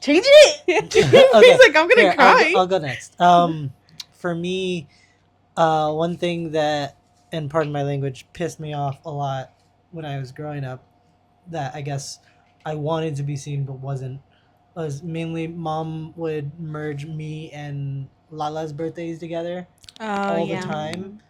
Change it. He's like, I'm gonna Here, cry. I'll go next. For me, one thing that, and pardon my language, pissed me off a lot when I was growing up, that I guess I wanted to be seen but wasn't, was mainly mom would merge me and Lala's birthdays together Oh all the yeah. time,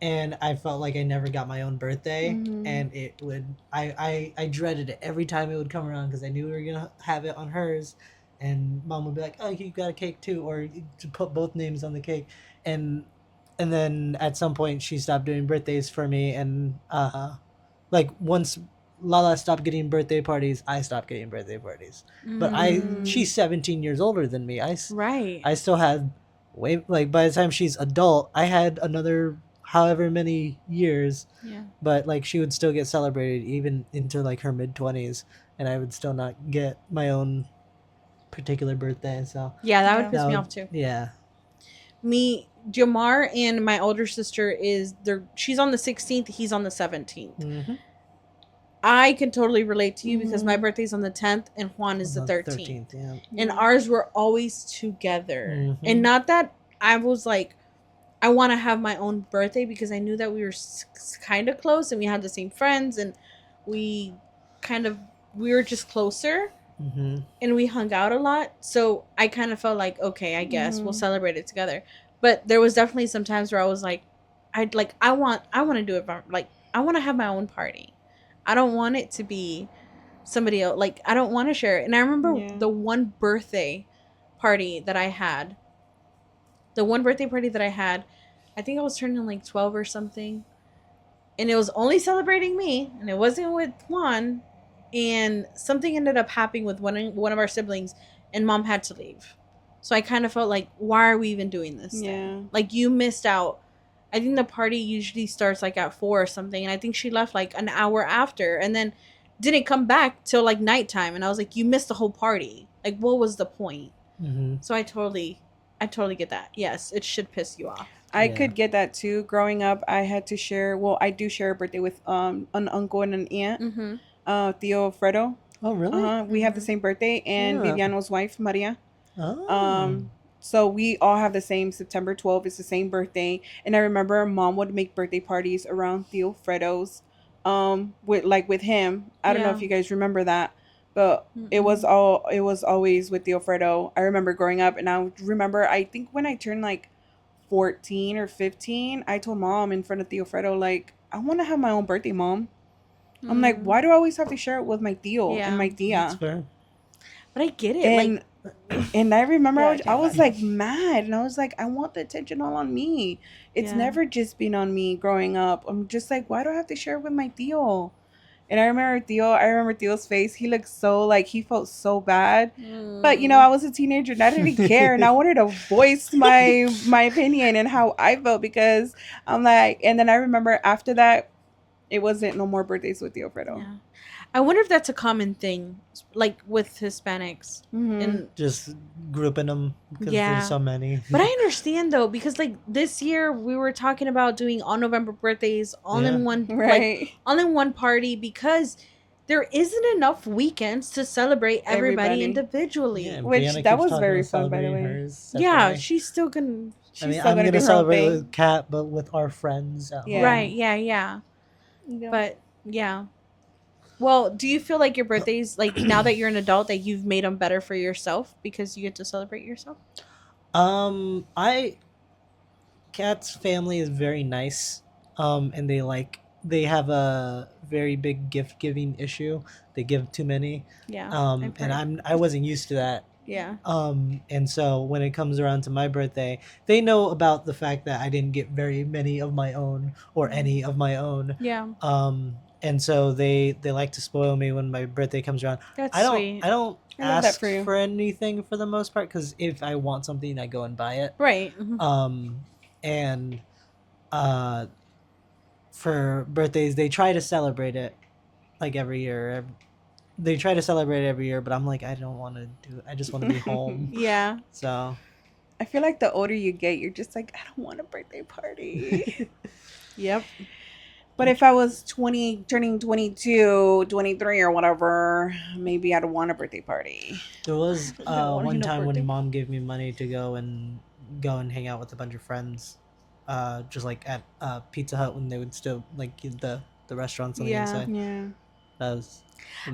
and I felt like I never got my own birthday, and it would, I dreaded it every time it would come around because I knew we were gonna have it on hers, and mom would be like, "Oh, you got a cake too," or to put both names on the cake, and and then at some point she stopped doing birthdays for me, and like once Lala stopped getting birthday parties, I stopped getting birthday parties. But she's 17 years older than me. Right. I still had way, like by the time she's adult, I had another however many years, Yeah. but like she would still get celebrated even into like her mid 20s, and I would still not get my own particular birthday. So Yeah, that would Yeah. piss that me would, off too. yeah. Me, Diomar, and my older sister is there. She's on the 16th. He's on the 17th. Mm-hmm. I can totally relate to you because my birthday's on the 10th and Juan is the 13th. Yeah. And ours were always together. Mhm. And not that I was like, I want to have my own birthday because I knew that we were kind of close and we had the same friends and we we were just closer Mm-hmm. and we hung out a lot. So I kind of felt like, okay, I guess we'll celebrate it together. But there was definitely some times where I was like, I want to do it like I want to have my own party. I don't want it to be somebody else. Like I don't want to share it. And I remember the one birthday party that I had. The one birthday party that I had, I think I was turning like 12 or something. And it was only celebrating me, and it wasn't with Juan. And something ended up happening with one of our siblings, and mom had to leave. So I kind of felt like, why are we even doing this? Yeah. Then? Like you missed out. I think the party usually starts like at 4 or something, and I think she left like an hour after, and then didn't come back till like nighttime. And I was like, you missed the whole party. Like, what was the point? Mm-hmm. So I totally get that. Yes, it should piss you off. I could get that too. Growing up, I had to share. Well, I do share a birthday with an uncle and an aunt, Mm-hmm. Theo Fredo. Oh, really? We have the same birthday, and Yeah. Viviano's wife Maria. Oh. So we all have the same September 12th. It's the same birthday, and I remember mom would make birthday parties around Theo Fredo's, with him. I don't know Yeah. if you guys remember that, but it was always with Theo Fredo. I remember growing up, and I remember I think when I turned like 14 or 15, I told mom in front of Theo Fredo, like, I want to have my own birthday, mom. I'm like, why do I always have to share it with my Theo and my That's tia? fair. But I get it. And and I remember Yeah, I was like mad, and I was like, I want the attention all on me. It's Yeah. never just been on me growing up. I'm just like, why do I have to share it with my Theo? And I remember Theo's face. He looked so like he felt so bad. But I was a teenager and I didn't care, and I wanted to voice my opinion and how I felt, because I'm like, and then I remember after that, it wasn't no more birthdays with Theo Fredo. Yeah. I wonder if that's a common thing, like with Hispanics. And Just grouping them because Yeah. there's so many. but I understand though, because like this year we were talking about doing all November birthdays all in one Right. all in one party, because there isn't enough weekends to celebrate everybody Everybody. individually. Yeah, Which, Brianna that keeps was talking very about fun, by the celebrating way. hers Yeah, separately. she's still gonna. She's I mean, still I'm gonna gonna do her own celebrate thing. with Kat, but with our friends at Yeah. home. Right? Yeah. But yeah. Well, do you feel like your birthdays, like now that you're an adult, that you've made them better for yourself because you get to celebrate yourself? Kat's family is very nice, and they have a very big gift giving issue. They give too many, Yeah. I've and heard. I wasn't used to that. Yeah. And so when it comes around to my birthday, they know about the fact that I didn't get very many of my own or any of my own. Yeah. And so they like to spoil me when my birthday comes around. That's I don't sweet. I don't I love that ask for you. for anything for the most part, because if I want something, I go and buy it. Right. Mhm. And for birthdays, they try to celebrate it like every year. They try to celebrate it every year, but I'm like, I don't want to do it. I just want to be home. Yeah. So I feel like the older you get, you're just like, I don't want a birthday party. Yep. But if I was 20, turning 22, 23 or whatever, maybe I'd want a birthday party. There was don't want one no time birthday. when mom gave me money to go and hang out with a bunch of friends, just like at Pizza Hut when they would still like give the restaurants on the Yeah. inside. Yeah. That was.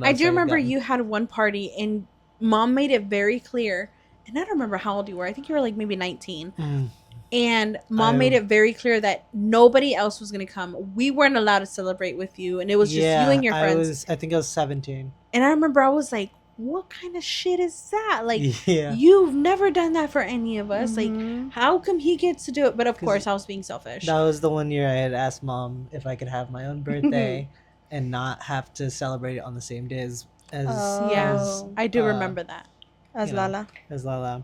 I do remember you had one party and mom made it very clear, and I don't remember how old you were. I think you were like maybe 19. And mom made it very clear that nobody else was going to come. We weren't allowed to celebrate with you, and it was just you and your friends. I think I was 17. And I remember I was like, what kind of shit is that? Like, Yeah. you've never done that for any of us. Mhm. Like, how come he gets to do it? But of course, I was being selfish. That was the one year I had asked mom if I could have my own birthday and not have to celebrate it on the same day as Yes, I do remember that. As Lala. as Lala,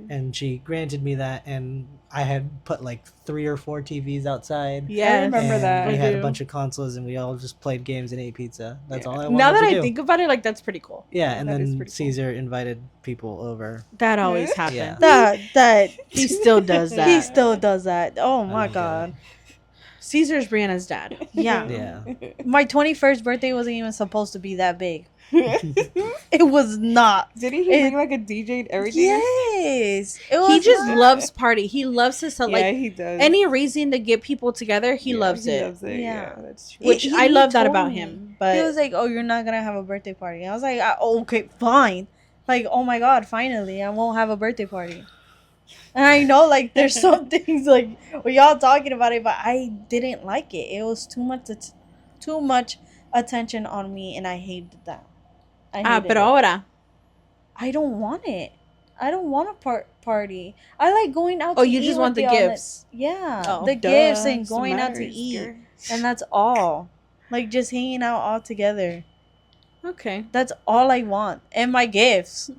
and she granted me that, and I had put like 3 or 4 TVs outside. Yeah, I remember and that. we I had do. a bunch of consoles, and we all just played games and ate pizza. That's all I wanted Now that to I do. think about it, like, that's pretty cool. Yeah, and That is then pretty cool. Caesar invited people over. That always happens. Yeah. That He still does that. he still does that. Oh my Okay. god. Caesar's Brianna's dad. Yeah. Yeah. My 21st birthday wasn't even supposed to be that big. It was not. Didn't he bring like a DJ and everything? Yes. It was He just not. loves party. He loves to sell, Yeah, like, he does. any reason to get people together. He loves he it. Loves it. Yeah. Yeah, that's true. Which He- I he love that told about me. him. But He was like, "Oh, you're not gonna have a birthday party." I was like, "Okay, fine." Like, oh my god, finally, I won't have a birthday party. And I know, like, there's some things like we y'all talking about it, but I didn't like it. It was too much attention on me, and I hated that. I hated pero it. ahora. I don't want it. I don't want a party. I like going out. Oh, to you eat just want with the y'all. gifts. Yeah, Oh, the duh. gifts and What's the going out matter, to eat, girl? and that's all. Like just hanging out all together. Okay. That's all I want. And my gifts.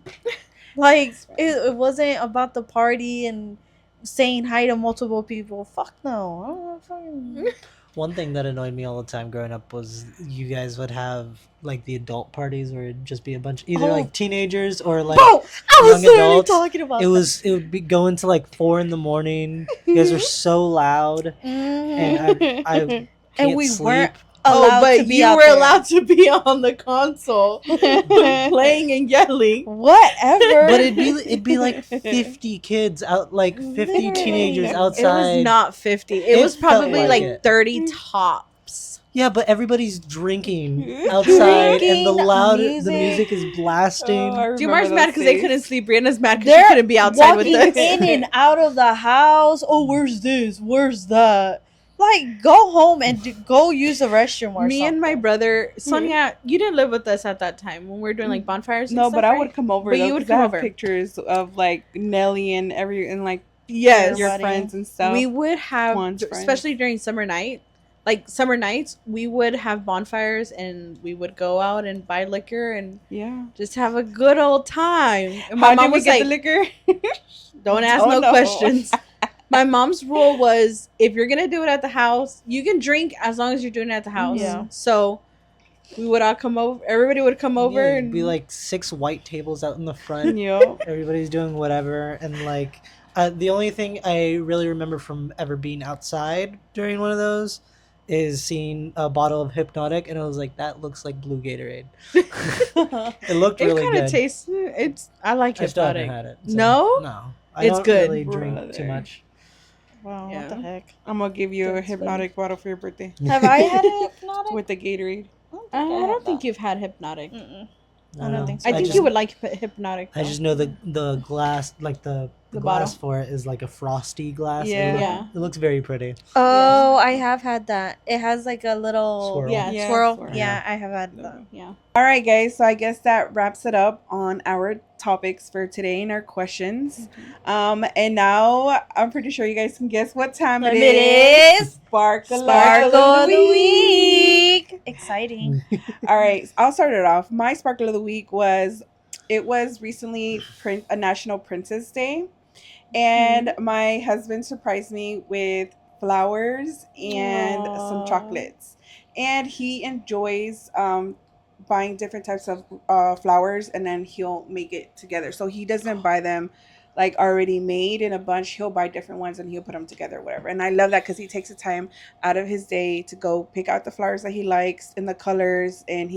Like, it wasn't about the party and saying hi to multiple people. Fuck no. I don't want to fucking... One thing that annoyed me all the time growing up was you guys would have like the adult parties where it'd just be a bunch either like teenagers or like Bro, I was young literally adults. talking about it would be going to like 4 a.m. You guys were so loud, and I can't And we sleep. weren't Oh, allowed but to be you out were there. allowed to be on the console playing and yelling. Whatever. But it'd be like 50 kids out, like 50 Literally. teenagers It outside. was not 50. It It was felt probably like like it. 30 tops. Yeah, but everybody's drinking outside, and the Drinking, music is blasting. Jumar's mad because they couldn't sleep. Brianna's mad because she They're couldn't be outside with walking us. in and out of the house. Oh, where's this? Where's that? Like, go home and go use the restroom or Me something. and my brother, Sonia, you didn't live with us at that time when we were doing like bonfires and No, stuff, but I right? would come over. But though, you would 'cause come I have over. pictures of like Nelly and like Yes. your Everybody. friends and stuff. We would have, Juan's friends. especially during summer nights, we would have bonfires and we would go out and buy liquor and Yeah. just have a good old time. And How my mom did we was get like, the liquor? don't ask Oh, no no. questions. My mom's rule was if you're going to do it at the house, you can drink as long as you're doing it at the house. Yeah. So we would all come over. Everybody would come over Yeah, it'd and be like 6 white tables out in the front. Yo. Everybody's doing whatever, and like the only thing I really remember from ever being outside during one of those is seeing a bottle of Hypnotic, and I was like, that looks like blue Gatorade. It looked it really kind good. of tastes. I like I still haven't Hypnotic. had it. No? No, I It's don't good. really drink too Brother. much. Wow, Yeah. what the heck? I'm gonna give you a That's hypnotic bottle for your birthday Have I had a hypnotic? with the Gatorade. I don't think you've had Hypnotic. Mm-mm. No, I don't think so. I think just, you would like Hypnotic. I though. just know the glass, like the The glass for it is like a frosty glass. Yeah. Yeah. It looks very pretty. Oh, I have had that. It has like a little Swirl. Yeah, swirl. swirl. Yeah, I have had that. Yeah. All right, guys. So I guess that wraps it up on our topics for today and our questions. And now I'm pretty sure you guys can guess what time it is. Sparkle Sparkle of the week. Exciting. All right, I'll start it off. My sparkle of the week was recently a National Princess Day, and my husband surprised me with flowers and some Aw. chocolates, and he enjoys buying different types of flowers, and then he'll make it together. So he doesn't buy them like already made in a bunch. He'll buy different ones and he'll put them together, whatever. And I love that because he takes the time out of his day to go pick out the flowers that he likes and the colors, and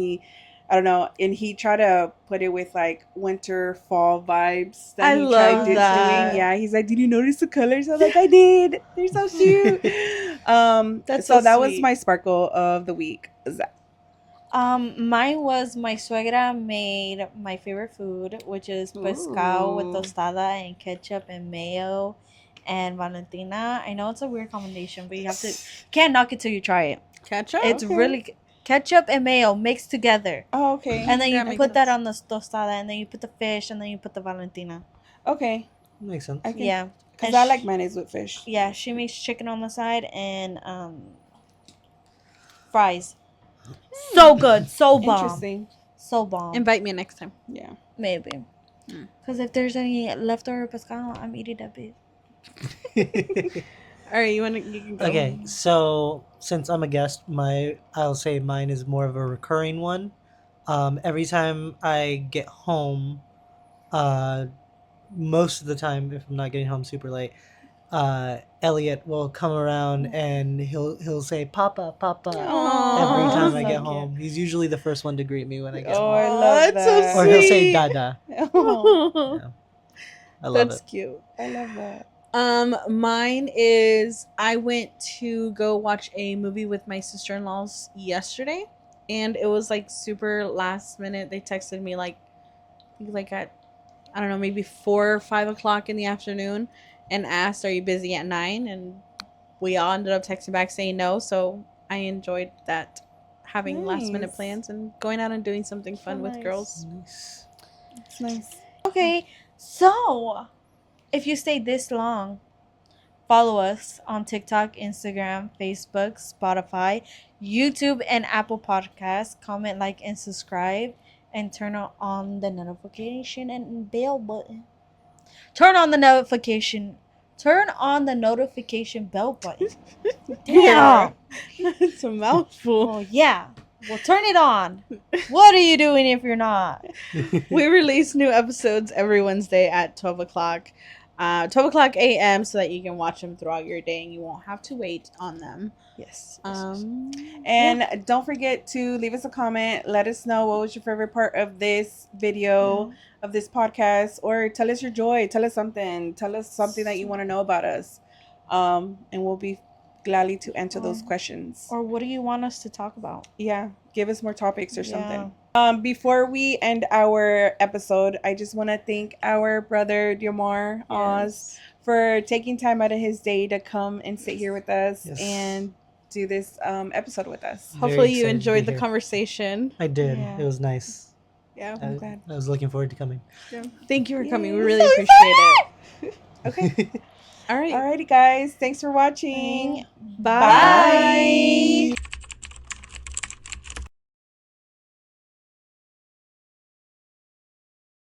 I don't know, and he tried to put it with like winter, fall vibes that I he love tried that. doing. Yeah, he's like, "Did you notice the colors?" I was like, "I did. They're so cute." That's So so that was sweet. my sparkle of the week. Mine was my suegra made my favorite food, which is pescado with Ooh. tostada and ketchup and mayo and Valentina. I know it's a weird combination, but you can't knock it till you try it. Ketchup? It's Okay. really ketchup and mayo mixed together. Oh, okay. And then you That makes put that sense. on the tostada, and then you put the fish, and then you put the Valentina. Okay. Makes sense. I can, Yeah. because And I like mayonnaise with fish. Yeah, she makes chicken on the side and fries. So good, so bomb, Interesting. so bomb. Invite me next time. Yeah. Maybe. Mm. Because if there's any leftover pescado, I'm eating that bit. All right, you can go. Okay, so since I'm a guest, I'll say mine is more of a recurring one. Every time I get home, most of the time, if I'm not getting home super late, Elliot will come around and he'll say "Papa, Papa" every time I so get cute. home. He's usually the first one to greet me when I get Oh, home, I love that's so that. or he'll say sweet. "Dada." Oh, Yeah, I love That's it. cute. I love that. Mine is I went to go watch a movie with my sister-in-laws yesterday, and it was like super last minute. They texted me like, I think like at I don't know, maybe 4 or 5 o'clock in the afternoon, and asked, "Are you busy at 9?" And we all ended up texting back saying no. So I enjoyed that, having last minute Nice. plans and going out and doing something So fun with nice. girls. Nice. It's nice. Okay, so if you stayed this long, follow us on TikTok, Instagram, Facebook, Spotify, YouTube, and Apple Podcasts. Comment, like, and subscribe, and turn on the notification and bell button. Turn on the notification. Turn on the notification bell button. Damn. It's a mouthful. Oh yeah. Well, turn it on. What are you doing if you're not? We release new episodes every Wednesday at 12 o'clock. 12 o'clock a.m. so that you can watch them throughout your day and you won't have to wait on them. Yes. And don't forget to leave us a comment. Let us know what was your favorite part of this video, of this podcast, or tell us your joy. Tell us something. Tell us something that you want to know about us. And we'll be gladly to answer those questions. Or what do you want us to talk about? Yeah, give us more topics or Yeah. something. Before we end our episode, I just want to thank our brother Diomar Oz for taking time out of his day to come and sit here with us and do this episode with us. Hopefully you enjoyed the conversation. I did. Yeah. It was nice. Yeah. I'm glad. I was looking forward to coming. Thank you for coming. We Yay. really appreciate it. Okay. All right. Alrighty, guys. Thanks for watching. Bye. Bye.